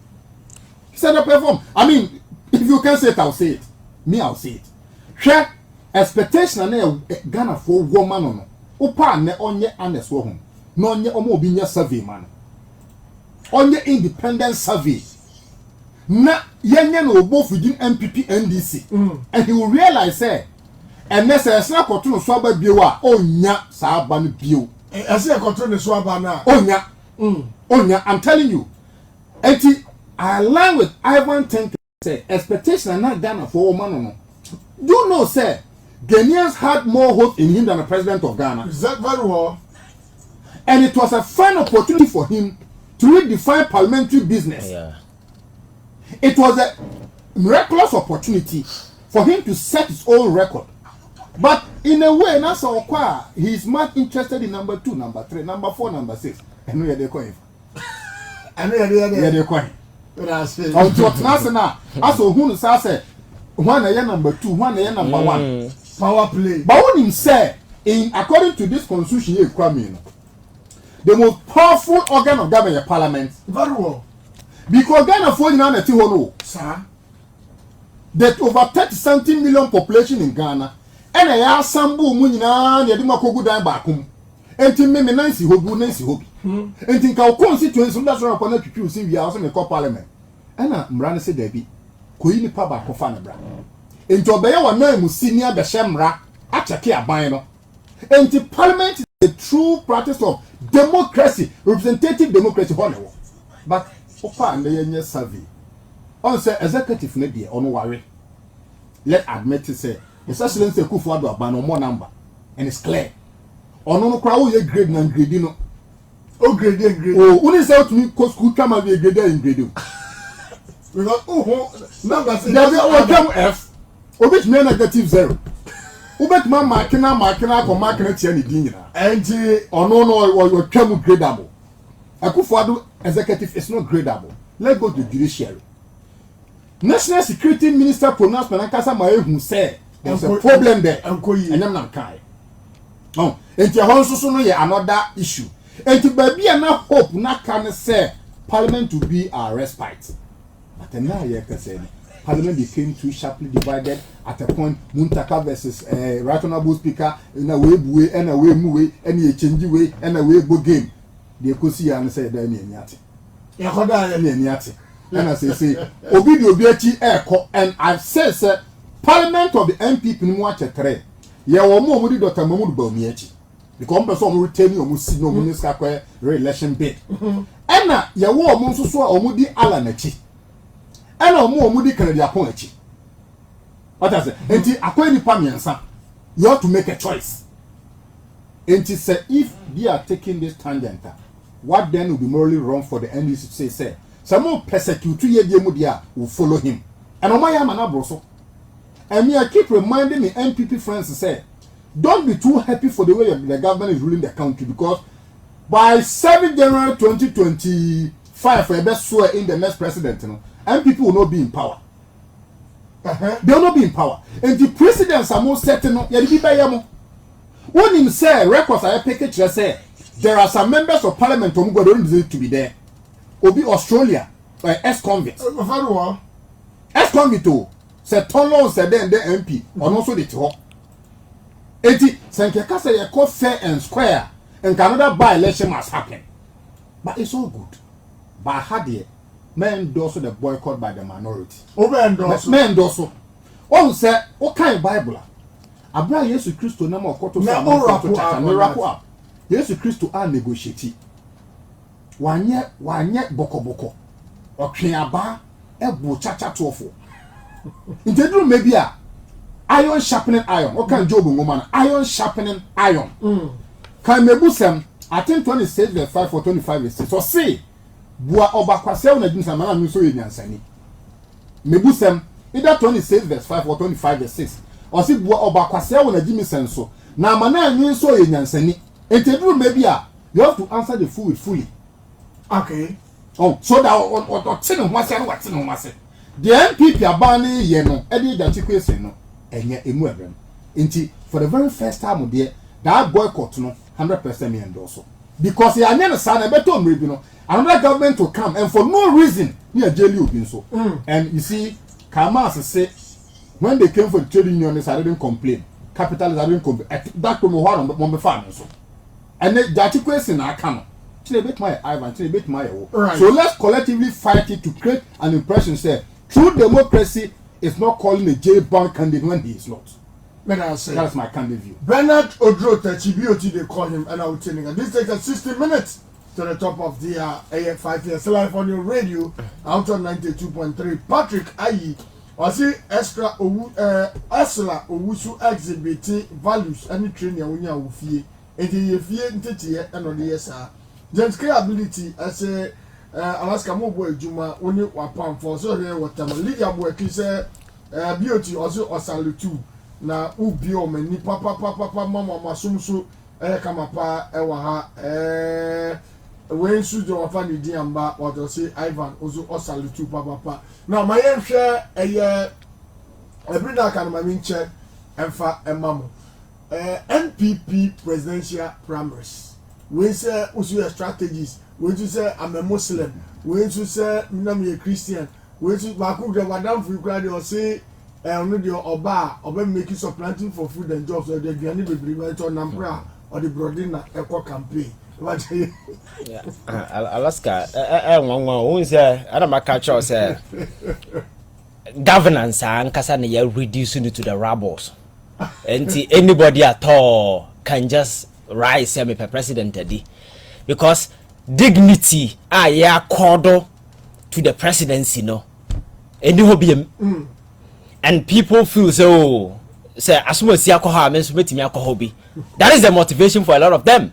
Speaker 10: He's underperforming. I mean, if you can say it, I'll say it. Me, I'll say it. Share expectation na Ghana for woman no. Opa ne onye honest wo ho. No onye omo obi nya survey man. Onye independent survey. Na yenye no both within MPP NDC. And he will realize say and necessary na koto no so aba bio a onya sa aba no bio.
Speaker 1: Ase e koto no so aba na.
Speaker 10: Onya. Onya, I'm telling you. Eti I align with Ivan Kyei say expectation na Ghana for woman no. You know, sir, Ghanaians had more hope in him than the president of Ghana.
Speaker 1: Is that very well?
Speaker 10: And it was a fine opportunity for him to redefine parliamentary business.
Speaker 2: Yeah.
Speaker 10: It was a miraculous opportunity for him to set his own record. But in a way, he's much interested in number 2, number 3, number 4, number 6. I know you're the coin.
Speaker 1: I know you're
Speaker 10: the coin.
Speaker 1: That's it.
Speaker 10: As who say, one a number 2, one a number 1.
Speaker 1: Power play.
Speaker 10: But when him say, according to this constitution, the most powerful organ of government is parliament.
Speaker 1: Very well.
Speaker 10: Because Ghana for you
Speaker 1: sir,
Speaker 10: that over 30-something million population in Ghana, and I ask some boom when you Yadima down back home. And to me, Nancy Hobi. And think our constituents, that's what I'm going to see. We are also in the parliament. And I'm running say, Debbie. Kuini paba kofana bra. Enti obeye wa na mu senior be shemra acheke aban no. Enti parliament is the true practice of democracy, representative democracy honewo. But opa and yenye survey. On say executive na dey on worry. Let admit it say the excellency Kufuor aban no more number and it's clear. Ono no kra wo ye grade na grade no. O grade and grade. Oh, uni say to me ko school kama be grade and grade. Because numbers in the F, which mean -0. Ubet man markina ko markina tia ni dinina. And or temu gradable. Akufo-Addo executive is not gradable. Let's go to judiciary. National Security Minister pronouncement Ankasa Mayehu say there's a problem there. And them not kai. No, and your whole so no another issue. And to baby and hope na can say Parliament to be our respite. But now you can say Parliament became too sharply divided at a point. Muntaka versus right honorable speaker in a way and a way move and a change way and a way go game. They could see and say that nyati. And I say Obidio Bechi Echo and I've said Parliament of the MPP in watch a tray. Ya wo mo di Dr. Mahmoud Bawumia. because one person retain you see no minister re-eletion bid. Ena ya wo omo so so omo di ala na chi. Ena omo di kan di apon achi. What I say? Enti akwa ni pa miensa. You have to make a choice. Enti say if they are taking this tangent, what then will be morally wrong for the NDC to say some persecute ye die mu dia will follow him. And omaya mana broso. And me I keep reminding me MPP friends to say don't be too happy for the way the government is ruling the country, because by 7 January 2025, for the best swear in the next president, MPP will not be in power. They will not be in power. And the presidents are more certain. When him say records are package, say there are some members of parliament who don't deserve to be there. Obi Australia, ex-convicts. Ex-convict too. Say Tonlo said then the MP, and also the talk. Eti Sankeka say you call fair and square, and Canada by-election must happen. But it's all good. But had it, men endorse the boycott by the minority. Men endorse. All say, what kind of Bible? Abra Yesu Christo na mo koto sa miracle up. Yesu Christo a negotiate. Wanye boko. Otwe aba ebu chacha tofo. Intedru maybe a iron sharpening iron. What can Job woman? Iron sharpening iron. Can mebusem I think 26 verse 5 or 25 verse 6. So say bua obakwase na jinsa mana mi so yenyansani. Mebusem either 26 verse 5 or 25 verse 6. Or see bua obakwase na jimi senso. Na mana mi so yenyansani. Intedru maybe a you have to answer the fool fully. Okay. Oh, so that what tinu mwase no what tinu mwase. The MPP abani ye no edi da chikwese no enye emu ebrem. Inti for the very first time there that boycott no 100% me endorse. Because he anya na sana beto mrebi no another government will come and for no reason near jelly obi so. And you see Kamas say when they came for the trade unionists I didn't complain. Capitalists I didn't complain. That promo one on the farm so. And that chikwese na aka Ivan, right. So let's collectively fight it to create an impression say true democracy is not calling a J-Bank candidate when he is not. That's my candid view. Bernard Odro B.O.T they call him, and I will tell you this takes us 60 minutes to the top of the AF5 years live on your radio out on 92.3. Patrick Ayi was he extra Esla Owusu exhibiting values and training when you are fee. And the fear and on the yes, James K ability as a Alaska mobile Juma only one pound for so here what time Lydia boy say B.O.T also osalutu na ubio meni papa mama masumsu kama pa ewa ha when su jo wafa ni diamba or say Ivan also osalutu papa now my share every day can my check emfa emamo NPP presidential primaries. We say also strategies. We say I'm a Muslim. We say I'm a Christian. We say Baku Madam Fukradi or say only the Oba making supplanting for food and jobs or the Granny Baby or Nampra or the Brodina Eco campaign.
Speaker 2: Yeah, Alaska. One say I don't catch us. Governance and Kasani reducing it to the rabbles. And anybody at all can just rise and be president because dignity cordo to the presidency no and people feel so say as much as alcohol means that is the motivation for a lot of them.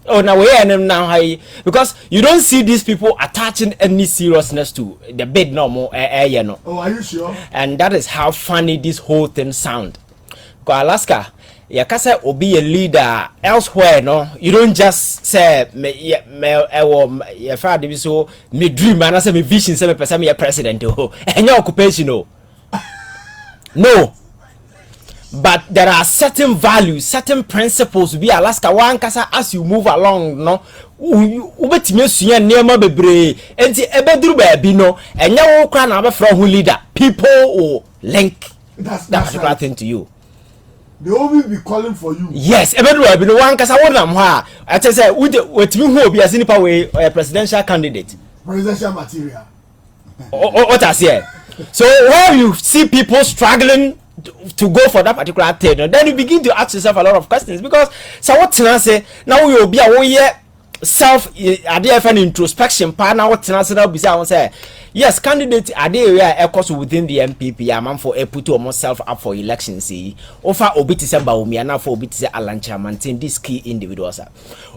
Speaker 2: Oh, now we are now because you don't see these people attaching any seriousness to the bid no more. Oh, are you sure? And that is how funny this whole thing sound. Alaska, you can say be a leader elsewhere, no? You don't just say me father so me dream and I say me vision say me person me a president and your occupation no. But there are certain values, certain principles to be Alaska one kasa as you move along, no? Ubetimi suya niema bebre enti ebeduru baabi no enya wo kra na abefra hu leader people will link that particular thing to you.
Speaker 1: They will be calling for you. Yes,
Speaker 2: everywhere. Be the one because I want them. I just say, with me who be a senior way presidential candidate.
Speaker 1: Presidential material.
Speaker 2: What I say. So when you see people struggling to go for that particular thing, then you begin to ask yourself a lot of questions, because so what can I say now? We will be a self an introspection part now. What can I say? Yes, candidates are there of course within the MPP. I'm for a put almost self up for election. See, offer obitise Baumi and now for obitise Alan Chamantin, these key individuals.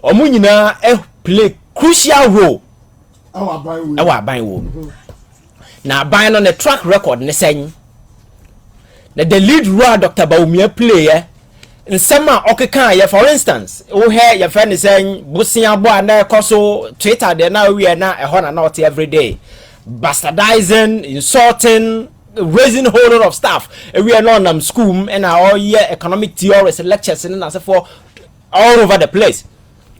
Speaker 2: Omunina play crucial role. Our buying now buying on a track record. Ne saying that the lead role Dr. Baumi player. In summer, okay, for instance, oh, here your friend is saying, Busia Boa, Koso, Twitter, they now we are now a honor not every day. Bastardizing, insulting, raising a whole lot of stuff. We are not school and our year economic theories and lectures and as for all over the place.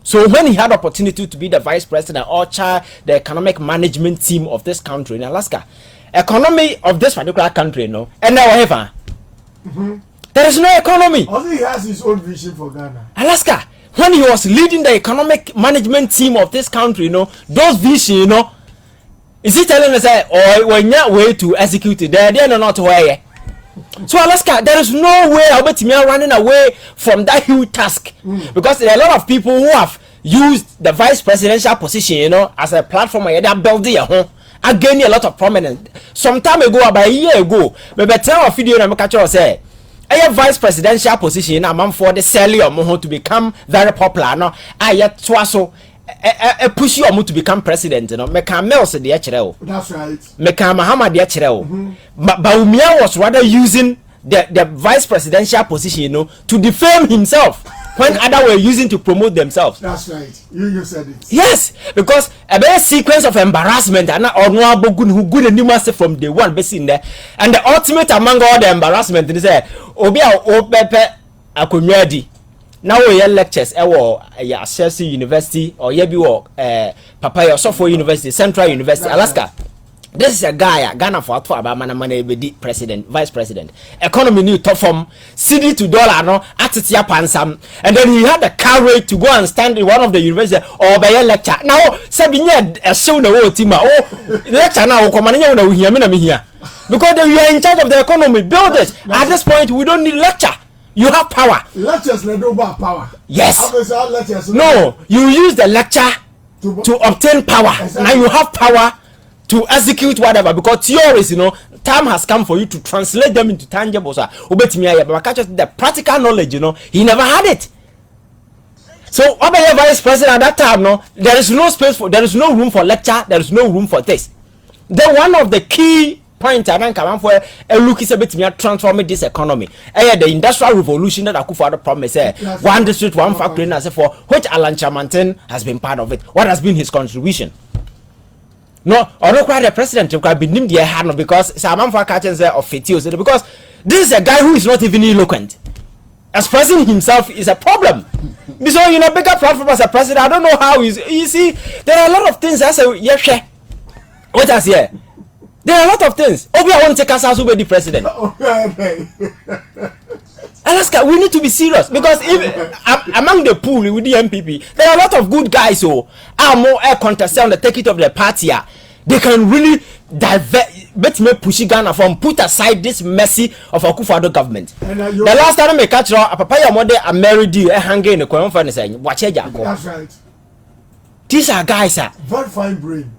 Speaker 2: So when he had opportunity to be the vice president or chair the economic management team of this country in Alaska, economy of this particular country, no, and now however. There is no economy.
Speaker 1: Also, he has his own vision for Ghana.
Speaker 2: Alaska, when he was leading the economic management team of this country, those vision, is he telling us that, or when you're way to execute it, they're not aware. So Alaska, there is no way about me running away from that huge task, because there are a lot of people who have used the vice presidential position, as a platform where they're building a home. I gained a lot of prominence. Some time ago, about a year ago, maybe tell a video and catch us say. A vice presidential position among for the selling of to become very popular. No, I yet twaso a push you to become president. Meka Mels the HRL.
Speaker 1: That's right.
Speaker 2: Meka Muhammad the HRL. But Baumia was rather using the vice presidential position, to defame himself when others were using to promote themselves.
Speaker 1: That's right. You said it.
Speaker 2: Yes, because a very sequence of embarrassment and honorable good who good and you must from day one in there. And the ultimate among all the embarrassment is Obia Opepe Akumyadi. Now we lectures Chelsea University or Yebi Papaya Software University, Central University, Alaska. This is a guy, Ghana for about man president, vice president. Economy new top form, city to dollar, no, atitia pansam. And then he had the courage to go and stand in one of the university or by a lecture. Now, Sabinia, a show the whole team. Oh, lecture now, come on, here. Because we are in charge of the economy. Build it. At this point, we don't need lecture. You have power.
Speaker 1: Lectures they don't have power.
Speaker 2: Yes.
Speaker 1: Lectures,
Speaker 2: no, you use the lecture to obtain power. Exactly. Now you have power to execute whatever, because theories, time has come for you to translate them into tangible. But the practical knowledge, he never had it. So, Obama vice president at that time, there is no space for, there is no room for lecture, there is no room for this. Then one of the key points I think come for a look is a bit me transforming this economy. The industrial revolution that Akufo-Addo promised, one district, one factory, and so for which Alan Chamantin has been part of it. What has been his contribution? No, or not quite the president to be named the hand because Saman for catching of fetios, because this is a guy who is not even eloquent. Expressing himself is a problem. So bigger platform as a president, I don't know how he's. You see, there are a lot of things. I say, yeah, what I say. There are a lot of things. Obi, I want to take us as the president. Alaska, we need to be serious, because if among the pool with the MPP, there are a lot of good guys who are more air contested on the ticket of the party. They can really bet me push Ghana from put aside this messy of Akufo-Addo government. The last time I catch a papaya mother a married you hanging in the conference saying, watch it.
Speaker 1: That's right.
Speaker 2: These are guys,
Speaker 1: very fine brain.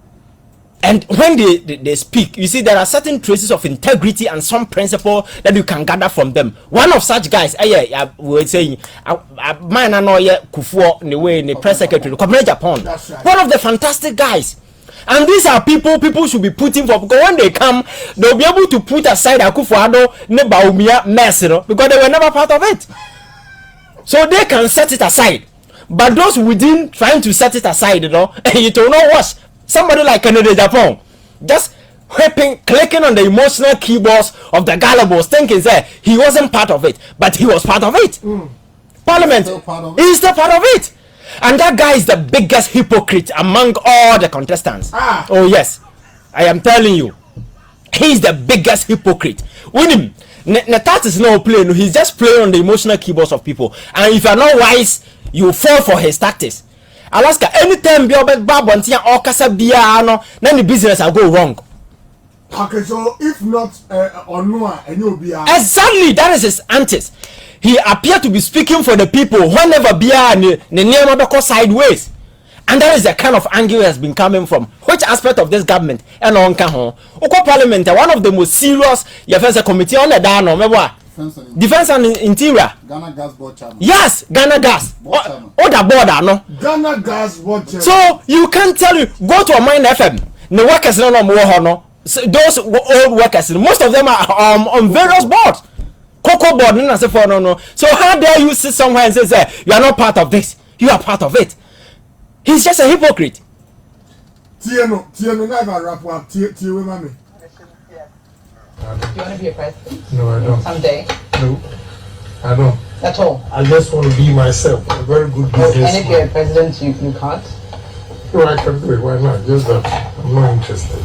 Speaker 2: And when they speak, you see there are certain traces of integrity and some principle that you can gather from them. One of such guys, we were saying, man, I know Kufuor in the way in the press secretary, Japan.
Speaker 1: Right.
Speaker 2: One of the fantastic guys. And these are people should be putting for, because when they come, they'll be able to put aside Akufo-Addo, Baumia mess, because they were never part of it. So they can set it aside. But those within trying to set it aside, it will not worse. Somebody like Canada, Japan, just clicking on the emotional keyboards of the gullibles, thinking that he wasn't part of it, but he was part of it. Parliament, he's still part of it. And that guy is the biggest hypocrite among all the contestants. Oh yes, I am telling you, he's the biggest hypocrite. With him, that is not playing. He's just playing on the emotional keyboards of people. And if you are not wise, you fall for his tactics. Alaska, anytime you are bad, or kasa biya, then the business will go wrong.
Speaker 1: Okay, so if not Onua and you'll be
Speaker 2: exactly, that is his antics. He appeared to be speaking for the people whenever Bia the sideways. And that is the kind of angle has been coming from. Which aspect of this government? And on Parliament, one of the most serious, you have a committee on the down or Defense and Interior.
Speaker 10: Ghana Gas Board Chairman.
Speaker 2: Yes, Ghana Gas. The border, no?
Speaker 1: Ghana Gas Board Chairman.
Speaker 2: So you can tell you, go to a Mine FM. The workers no. Those old workers, most of them are on various boards. Cocoa board, no. So how dare you sit somewhere and say you are not part of this? You are part of it. He's just a hypocrite.
Speaker 1: Tieno, never wrap up. Tieno, mommy.
Speaker 11: Do you want to be a president?
Speaker 3: No, I don't.
Speaker 11: Someday?
Speaker 3: No, I don't.
Speaker 11: At all?
Speaker 3: I just want to be myself. A very good business.
Speaker 11: And if you're a president, you can't?
Speaker 3: No, I can do it. Why not? Just that I'm not interested.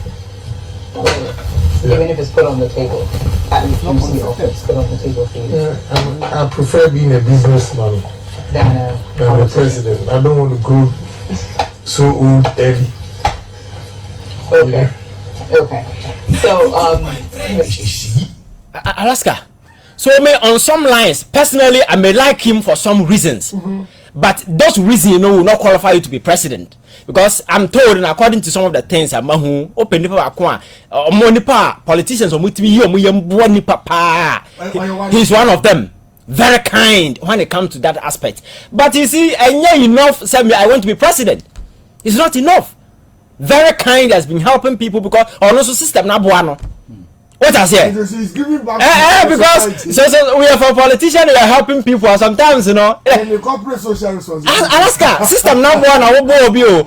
Speaker 11: Even if it's put on the table, at least you see office put on the table for you.
Speaker 3: I prefer being a businessman
Speaker 11: than
Speaker 3: a president. I don't want to grow so old early.
Speaker 11: Okay. Okay. So
Speaker 2: Alaska. So on some lines, personally, I may like him for some reasons. But those reasons, will not qualify you to be president. Because I'm told, and according to some of the things, open politicians, he's one of them. Very kind when it comes to that aspect. But you see, enough, I want to be president. It's not enough. Very kind has been helping people because also system na buano. What I say?
Speaker 1: He's giving back
Speaker 2: because so we are for politicians, we are helping people sometimes,
Speaker 1: And the corporate social responsibility.
Speaker 2: Alaska system na buano wo obi o.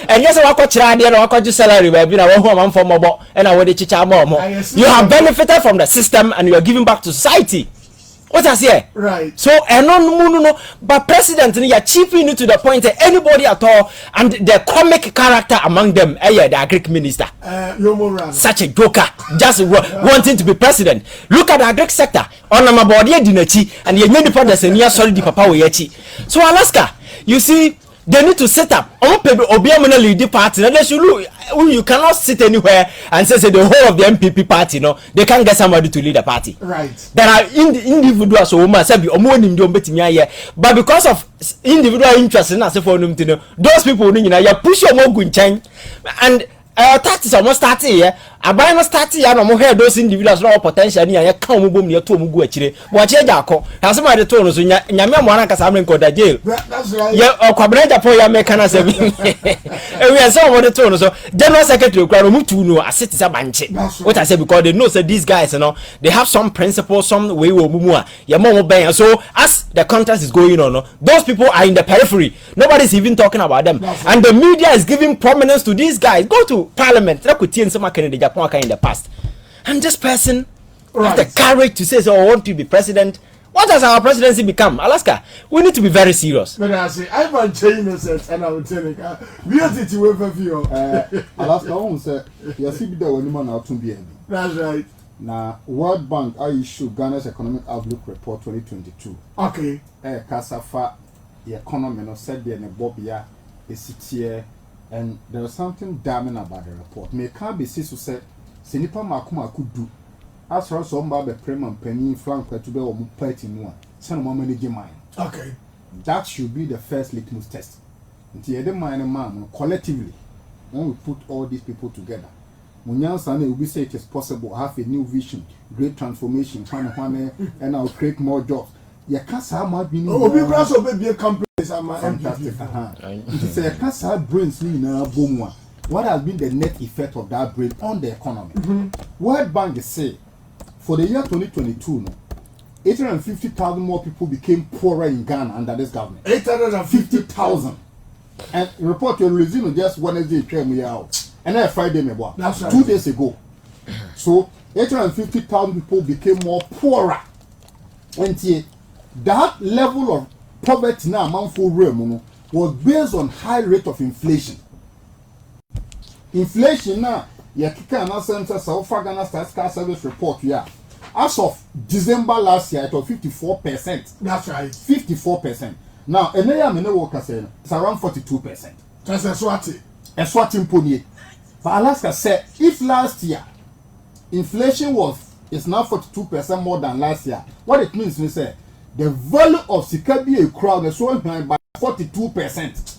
Speaker 2: And yes, I watch radio and watch salary baby na wo man for mobo and I dey chicha more. You have benefited from the system and you are giving back to society. What I say?
Speaker 1: Right.
Speaker 2: So no. But president, you are cheaping it to the point that anybody at all, and the comic character among them, the Greek minister, such a joker, just wanting to be president. Look at the Greek sector on my body, and you need to solid papa. So Alaska, you see. They need to set up. Lead party. You cannot sit anywhere and say the whole of the MPP party. No, they can't get somebody to lead a party.
Speaker 1: Right.
Speaker 2: There are individuals who must say but because of individual interest in us, those people push your more and tactics almost starting here. I buy no start here no more those individuals no potential ni ya kan mu bom ne to mu gu akire bo che jako na some de to no so nyame mo na kasa amren ko da jail.
Speaker 1: That's right.
Speaker 2: Yeah, kwabena japo ya me kana se bi we are some de to no so general secretary kwa no mutu no aseti sa banche. What I say because they know say these guys they have some principles, some way wo mumu a ya mo ben. So as the contest is going on, those people are in the periphery. Nobody's even talking about them. And the media is giving prominence to these guys. Go to Parliament. In the past, and this person has the courage to say, "So I want to be president." What has our presidency become, Alaska? We need to be very serious.
Speaker 1: But I say, Ivan Kyei Innocent, and I will tell you, B.O.T way for you.
Speaker 10: Alaska, I won't say, you see, there when you man out to be.
Speaker 1: That's right.
Speaker 10: Now, World Bank, I issued Ghana's Economic Outlook Report 2022.
Speaker 1: Okay.
Speaker 10: Kasafa, the economy, no said there, and Bobia, a city. And there was something damning about the report. May can't be seen to say, Senipa Makuma could do. As for some Baba Prem Penny, Frank to be or plate in one. Send more managing mine.
Speaker 1: Okay.
Speaker 10: That should be the first litmus test. Until the mind and man collectively, when we put all these people together, Munyan Sane will be say it is possible, have a new vision, great transformation, and I'll create more jobs. You can't say how be
Speaker 1: also be a company.
Speaker 10: Fantastic. It's a cancer brains in a boom. What has been the net effect of that brain on the economy? World Bank is say for the year 2022, 850,000 more people became poorer in Ghana under this government. 850,000. And report you're releasing just Wednesday, and then Friday,
Speaker 1: that's right.
Speaker 10: 2 days ago. So 850,000 people became more poorer. And that level of poverty now among full realm was based on high rate of inflation. Inflation now, kika na census of Ghana Statistical Service report as of December last year it was 54%.
Speaker 1: That's right.
Speaker 10: 54%. Now, it's around 42%.
Speaker 1: That's a swati.
Speaker 10: A swati pony. But Alaska said if last year inflation is now 42% more than last year. What it means we say the value of sikabi a crowd is so high by 42%.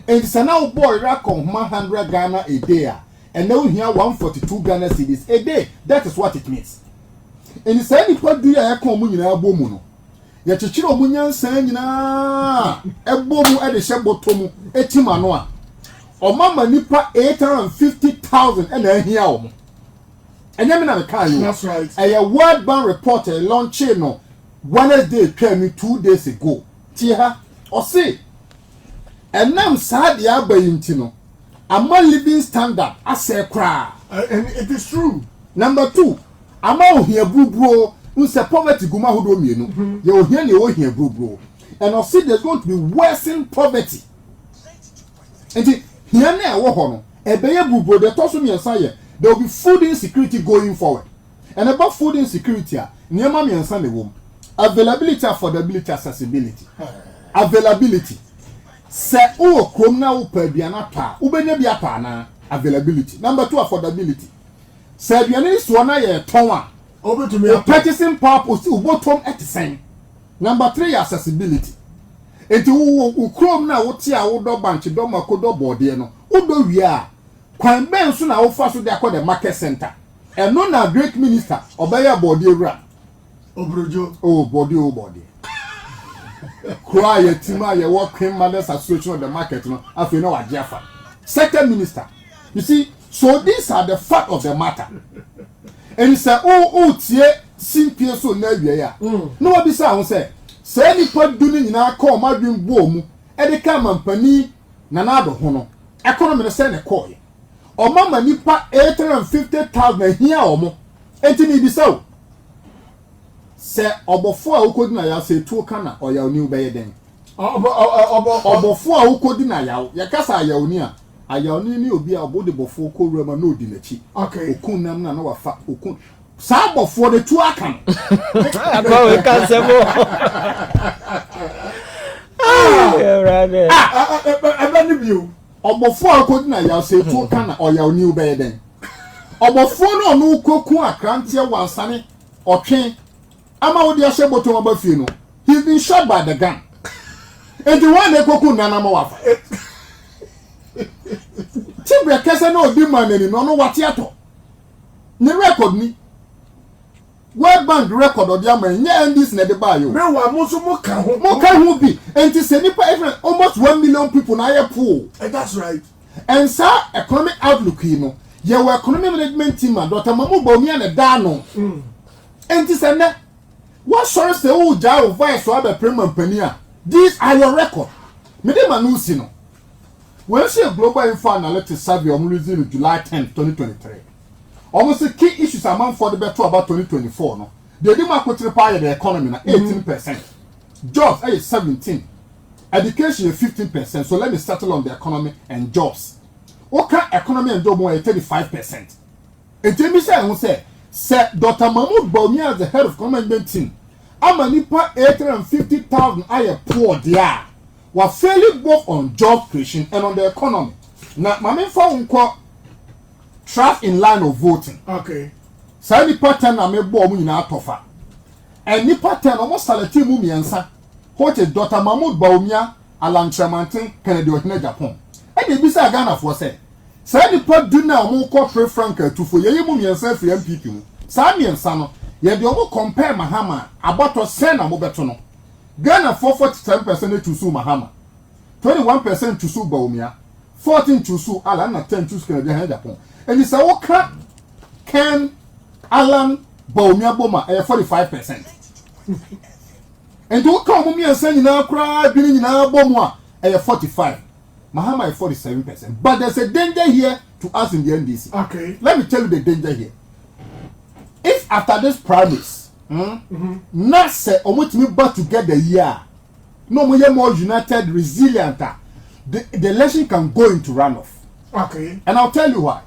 Speaker 10: And it's now boy record 100 Ghana a day, and now here 142 Ghana cedis a day. That is what it means. And it's any part do ya come in a bomuno. Ya chichiro munyan san nyina ebomu e de shebotomu etimanoa. O mama nipa 850,000 and ahia omo. Enye me na me kan you.
Speaker 1: That's right.
Speaker 10: A World Bank report launch no Wednesday 2 days ago. Tia o say enam sad ya bayinti no. Ama living standard ase kra.
Speaker 1: And it is true.
Speaker 10: Number 2, ama ohia brubro unse poverty guma hodo mienu. Ye ohia ne ohia brubro. And I see there's going to be worsening poverty. And here na wo ho no ebeye brubro de toso miensa ye there will be food insecurity going forward. And about food insecurity niema miensa ne wom. Availability, affordability, accessibility. Availability. Se o krom na wo pa aduana pa ubenya bia pa na availability. Number 2, affordability. Se aduane so na ye ton a
Speaker 1: Obetumi
Speaker 10: purchasing power post ubotom etisen. Number 3, accessibility. Enti wo krom na wo ti a wo do bank do makodo board no wo do wi a kwan ben so na wo fa so de akọ the market center. Eno na great minister obaya board ewura
Speaker 1: Obrojo.
Speaker 10: oh body cry tima ye working mothers association of the market no afi no wajefa. Second minister, you see, so these are the fact of the matter. And he said tie simpie so na wie ya no wa bisa ho say ni pod du ni nyina call madwin bo mu e de ka mampani na na do ho no economy no say ne call ye o mama nipa 850,000 hia o mo enti ni bisa o se obofo a ukodi na ya se tu kana o ya oni ubeye den obofo a ukodi na ya kasa ya oni a ayawni ni obi a obode bofo ko rema na odi nachi
Speaker 1: okay
Speaker 10: okun nam na wafa okun sa bofo de tu aka no
Speaker 2: akwa we kan se mo brother
Speaker 1: ebe ni bio
Speaker 10: obofo akodi na ya se tu kana o ya oni ubeye den obofo no no koku akrantie wansane otwe ama odi ahye boto abafie no he's been shot by the gun and the one koku na na wafa Tibre kese na odi maneni no wati ato. Ni record ni. World Bank record odi aman nye ndis na de ba yo.
Speaker 1: Me wa mo so mo ka ho.
Speaker 10: Mo ka ho bi. Enti se nipa almost 1 million people na ye poor.
Speaker 1: That's right.
Speaker 10: And sir, economic outlook you know. Ye we economic management team and Dr. Mamu Bawumia na da no. Enti se ne what sorry say o ja o vice so abe premier pania. These are your record. Me de manu si no. When she a global info analytics survey on releasing July 10, 2023. Almost the key issues among for the better about 2024. No, they did not put the economy na 18%, jobs 17%, education 15%. So let me settle on the economy and jobs. Okay, economy and job more 35%. And tell me say Dr. Mahmoud Bawumia as the head of government team. I'm a nipa 850,000 I poor there. Were failing both on job creation and on the economy. Now, my main phone call trust in line of voting.
Speaker 1: Okay.
Speaker 10: So any pattern I may bo mu na atofa. And ni pattern almost salati mu miensa. What is Dr. Mahmoud Bawumia Alan Tremantin Kennedy Ohene Japan. And the bisa Ghana for say. So any part do na omo call pre franca to for ye mu miensa for MPP mu. Sa miensa no ye de omo compare Mahama abato sen na mo beto no. Ghana 47% to sue Mahama, 21% to sue Bawumia, 14% to sue Alan, and 10% to sue Japan. And it's a okay Ken Alan Bawumia Boma 45%. And to come me and say now cry, being in our Bomwa 45%. Mahama 47%. But there's a danger here to us in the NDC.
Speaker 1: Okay.
Speaker 10: Let me tell you the danger here. If after this promise, not say omutimi back together here. No more united, resilient. The election can go into runoff.
Speaker 1: Okay.
Speaker 10: And I'll tell you why.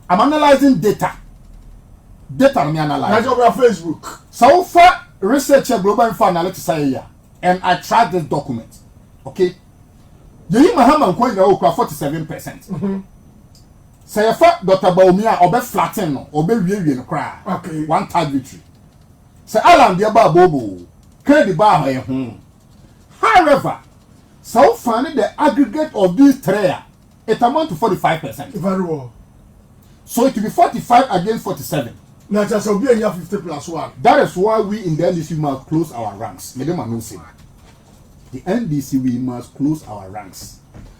Speaker 10: I'm analyzing data. Data me analyze.
Speaker 1: That's over Facebook.
Speaker 10: So far, researcher global info analytics here, and I tried this document. Okay. Yeyi Mahama Nkwa 47%. Say for Dr. Baumia or be flatten or be no cry.
Speaker 1: Okay.
Speaker 10: One tag victory. Say Alan dear Bobo. Credit bar home. However, so funny the aggregate of these three, it amounts to 45%.
Speaker 1: Very well.
Speaker 10: So it will be 45 against 47.
Speaker 1: Now just will be a 50 plus 1.
Speaker 10: That is why we in the NDC must close our ranks. The NDC we must close our ranks.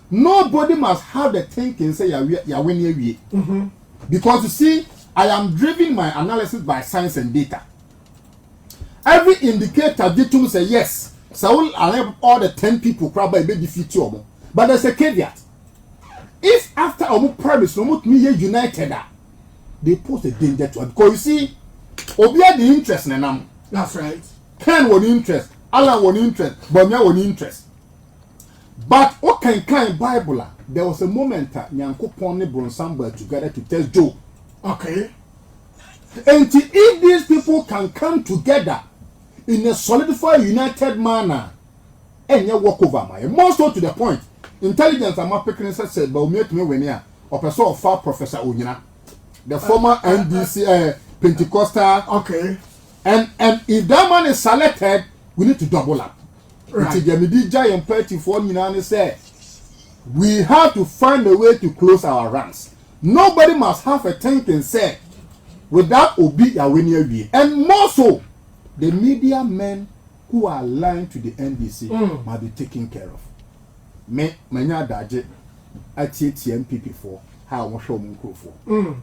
Speaker 10: Nobody must have the thinking say you're winning. Because you see, I am driven my analysis by science and data. Every indicator did to say yes. So I have all the 10 people probably defeat you. But there's a caveat. If after our premise, no me united, they pose a danger to it. Because you see, Obia the interest in them.
Speaker 1: That's right.
Speaker 10: Ken was interest, Alan was interest, Bomia was interest. But okay, kind Bible, there was a moment that Nyanko Pony Bronsamba together to test Joe.
Speaker 1: Okay.
Speaker 10: And if these people can come together in a solidified, united manner, and you walk over my more so to the point. Intelligence and marketing said, but me when here, or person of far Professor Onyina, the former NDC Pentecostal.
Speaker 1: Okay.
Speaker 10: And if that man is selected, we need to double up.
Speaker 1: Right.
Speaker 10: The giant party for me say we have to find a way to close our ranks. Nobody must have a thinking say without Obi Awenia. And more so, the media men who are aligned to the NDC must be taken care of. Me, manya daje, at MPP for how much for. And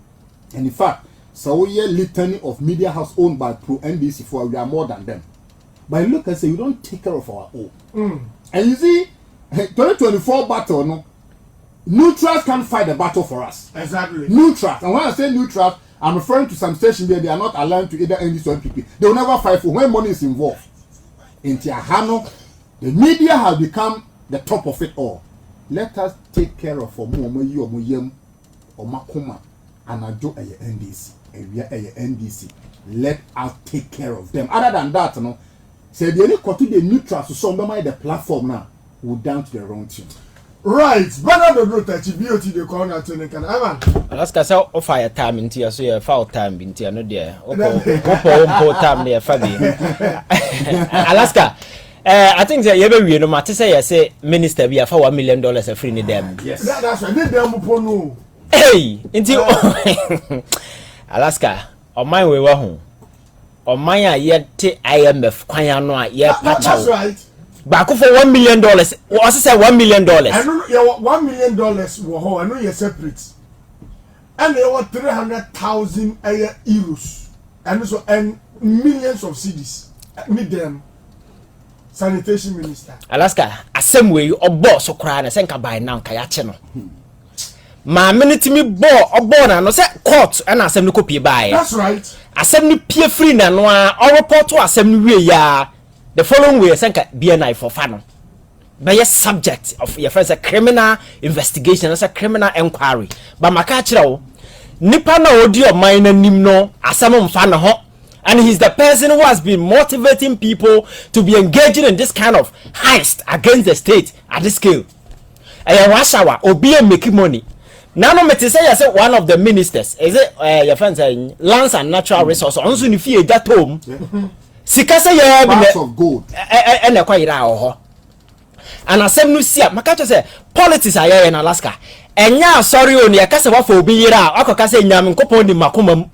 Speaker 10: in fact, so we are litany of media house owned by pro NDC for we are more than them. But look and say we don't take care of our own. And you see, 2024 battle, no, neutrals can't fight the battle for us.
Speaker 1: Exactly.
Speaker 10: Neutrals. And when I say neutrals, I'm referring to some stations where they are not aligned to either NDC or NPP. They will never fight for when money is involved. In Tiahano, the media has become the top of it all. Let us take care of NDC and we are NDC. Let us take care of them. Other than that, no, say the only to the neutrals to some the platform now will down to the wrong team.
Speaker 1: Right, better the road that B.O.T the corner to the can Ivan.
Speaker 2: Alaska so offer your time into your so your foul time into no there. Opo time there Fabi. Alaska. I think that you ever no matter say minister be for $1 million a free need them.
Speaker 10: Yes.
Speaker 1: That's right. They them no.
Speaker 2: Hey, into Alaska. On my way home. On my yet IMF kwanya no ye patch.
Speaker 1: That's right.
Speaker 2: Back for $1 million. What say $1 million?
Speaker 1: I know you $1 million wo ho. I know you separate. And they want 300,000 euros. And so and millions of cedis. Meet them. Sanitation minister.
Speaker 2: Alaska, asem way obo so kra na senka by now kaya che no. Ma minute me bo obo na no say court and asem ni copy by.
Speaker 1: That's right.
Speaker 2: Asem ni pie free na no a report to asem ni we ya. The following way senka BNI for fano. By a subject of your first a criminal investigation, as a criminal inquiry. But maka chira nipa na odi o man nim no asem mfa ho. And he's the person who has been motivating people to be engaging in this kind of heist against the state at this scale. And Washawa, Obi making money. Now, no matter say one of the ministers, is it your friend saying lands and natural resources? Also, if you that home, Sikasa ya
Speaker 10: parts of gold.
Speaker 2: And a quite and I said, no, see, Makato say politics are here in Alaska. And yeah, sorry, only a casa for be here. I could say Yamin Kopon in Macumum,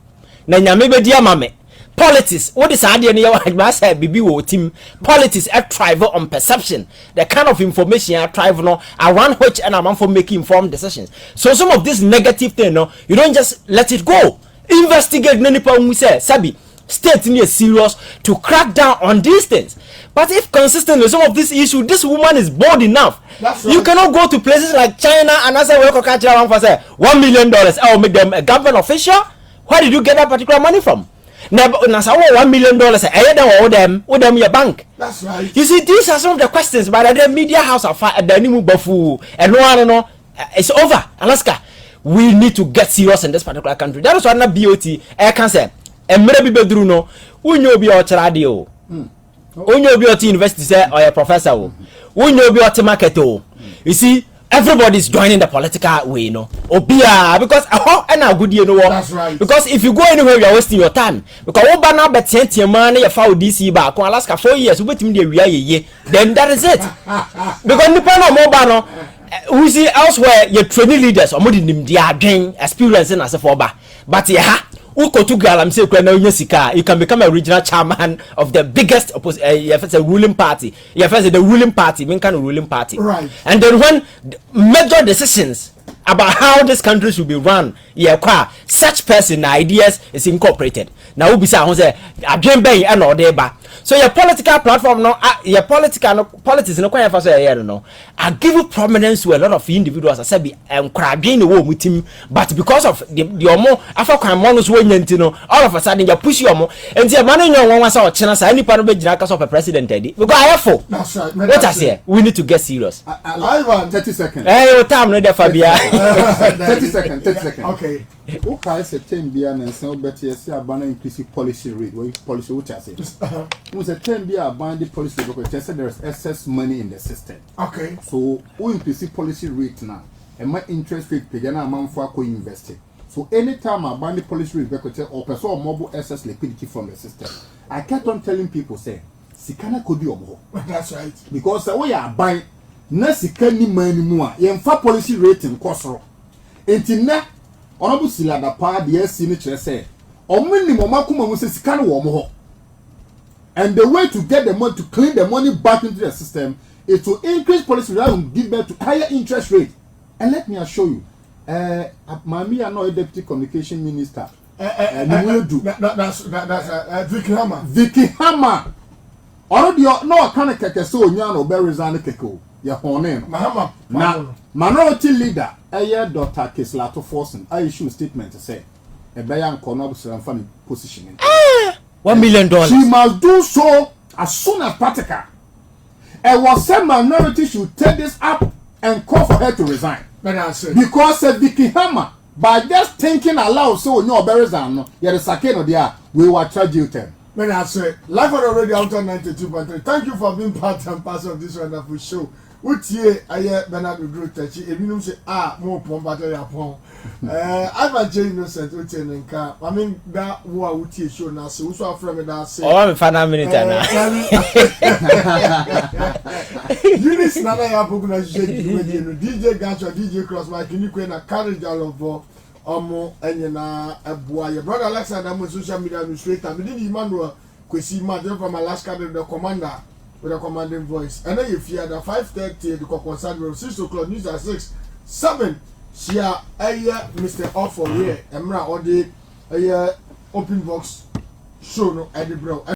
Speaker 2: Nanyame dear mammy. Politics, what is idea near what say BBO team? Politics are thrive on perception, the kind of information I thrive on around which and I'm for making informed decisions. So some of this negative thing, no, you don't just let it go. Investigate many people we say, Sabi, state in serious to crack down on these things. But if consistent with some of this issue, this woman is bold enough. Right. You cannot go to places like China and as a worker catch around for say $1 million. I'll make them a government official. Where did you get that particular money from? Now, $1 million, with them your bank.
Speaker 1: That's right.
Speaker 2: You see, these are some of the questions, but the media house are at the new buffoo, and no, it's over. Alaska, we need to get serious in this particular country. That is why not B.O.T. I can say, and maybe Bedruno, who know B.O.T. radio, who know B.O.T. university say or a professor, who know B.O.T. market. You see, everybody's joining the political way, you know. Obia, because and a good, you know what?
Speaker 1: That's right.
Speaker 2: Because if you go anywhere, you are wasting your time. Because what banner bet sent your money, you found DC back, Alaska 4 years, wait him the then that is it. Because the panel more banner, we see elsewhere, your training leaders or more than they are gain experience in as a forba. But yeah. Uko to galam say you can become a regional chairman of the biggest ruling party. The ruling party, mean kind of ruling party.
Speaker 1: Right.
Speaker 2: And then when major decisions about how this country should be run, such person ideas is incorporated. Now we be say again bay and or deba. So your political platform no your politics no quite for say no. I give you prominence to a lot of individuals I said be crabin the war with him, but because of the more African monos all of a sudden you push your more and your money no one was our chance any part of the jackass of a president because I have four.
Speaker 1: That's right.
Speaker 2: What I say, we need to get serious.
Speaker 10: Ivan, 30 seconds.
Speaker 2: Hey, your time no there Fabia.
Speaker 10: 30 seconds.
Speaker 1: Okay.
Speaker 10: Okay, say 10 billion and so better yes abana increase policy rate. What policy what I say? Was a 10 billion abana policy because there is excess money in the system.
Speaker 1: Okay.
Speaker 10: So we increase policy rate now. And my interest rate pay na amount for co investing. So anytime abana policy rate because or person or mobile excess liquidity from the system. I kept on telling people say sikana could be omo.
Speaker 1: That's right.
Speaker 10: Because we are buying na sikani money more. Yemfa policy rate in kosoro. Enti na Honorable Silada Pa the SC say and the way to get the money to clean the money back into the system is to increase policy rather than give birth to higher interest rate. And let me assure you, Mami are not a deputy communication minister. And we will do.
Speaker 1: That's Vicky Hammer.
Speaker 10: Vicky Hammer. Already no kind of keke so nyano be resign keke. Ya honem.
Speaker 1: Mahama.
Speaker 10: Na minority leader Dr. Kislato Forsen I issue a statement to say a bayan corner funny position.
Speaker 2: $1 million.
Speaker 10: She must do so as soon as practical. And what some minority should take this up and call for her to resign. Because Vicky Hammer, by just thinking aloud, so no resign, you're the sakeno there, we will charge you 10.
Speaker 1: When I say live on the radio out on 92.3. Thank you for being part and parcel of this wonderful show. Utie aye Bernard Udrutechi ebinum say mo pon battery apon Ivan Kyei Innocent utie nka I mean that wo a utie show na say wo so afre me da say
Speaker 2: oh me final minute na
Speaker 1: Unis nana ya bogu na DJ Gancho DJ Cross Mike ni kwe na carriage alovo omo enye na eboa your brother Alexander mo social media administrator me di Emmanuel Kwesi Madam from Alaska the commander with a commanding voice. And then you fear that 5:30 the concern 6 o'clock news at 6, 7. She are Mr. Offer here. Emra or the open box show no Eddie Bro.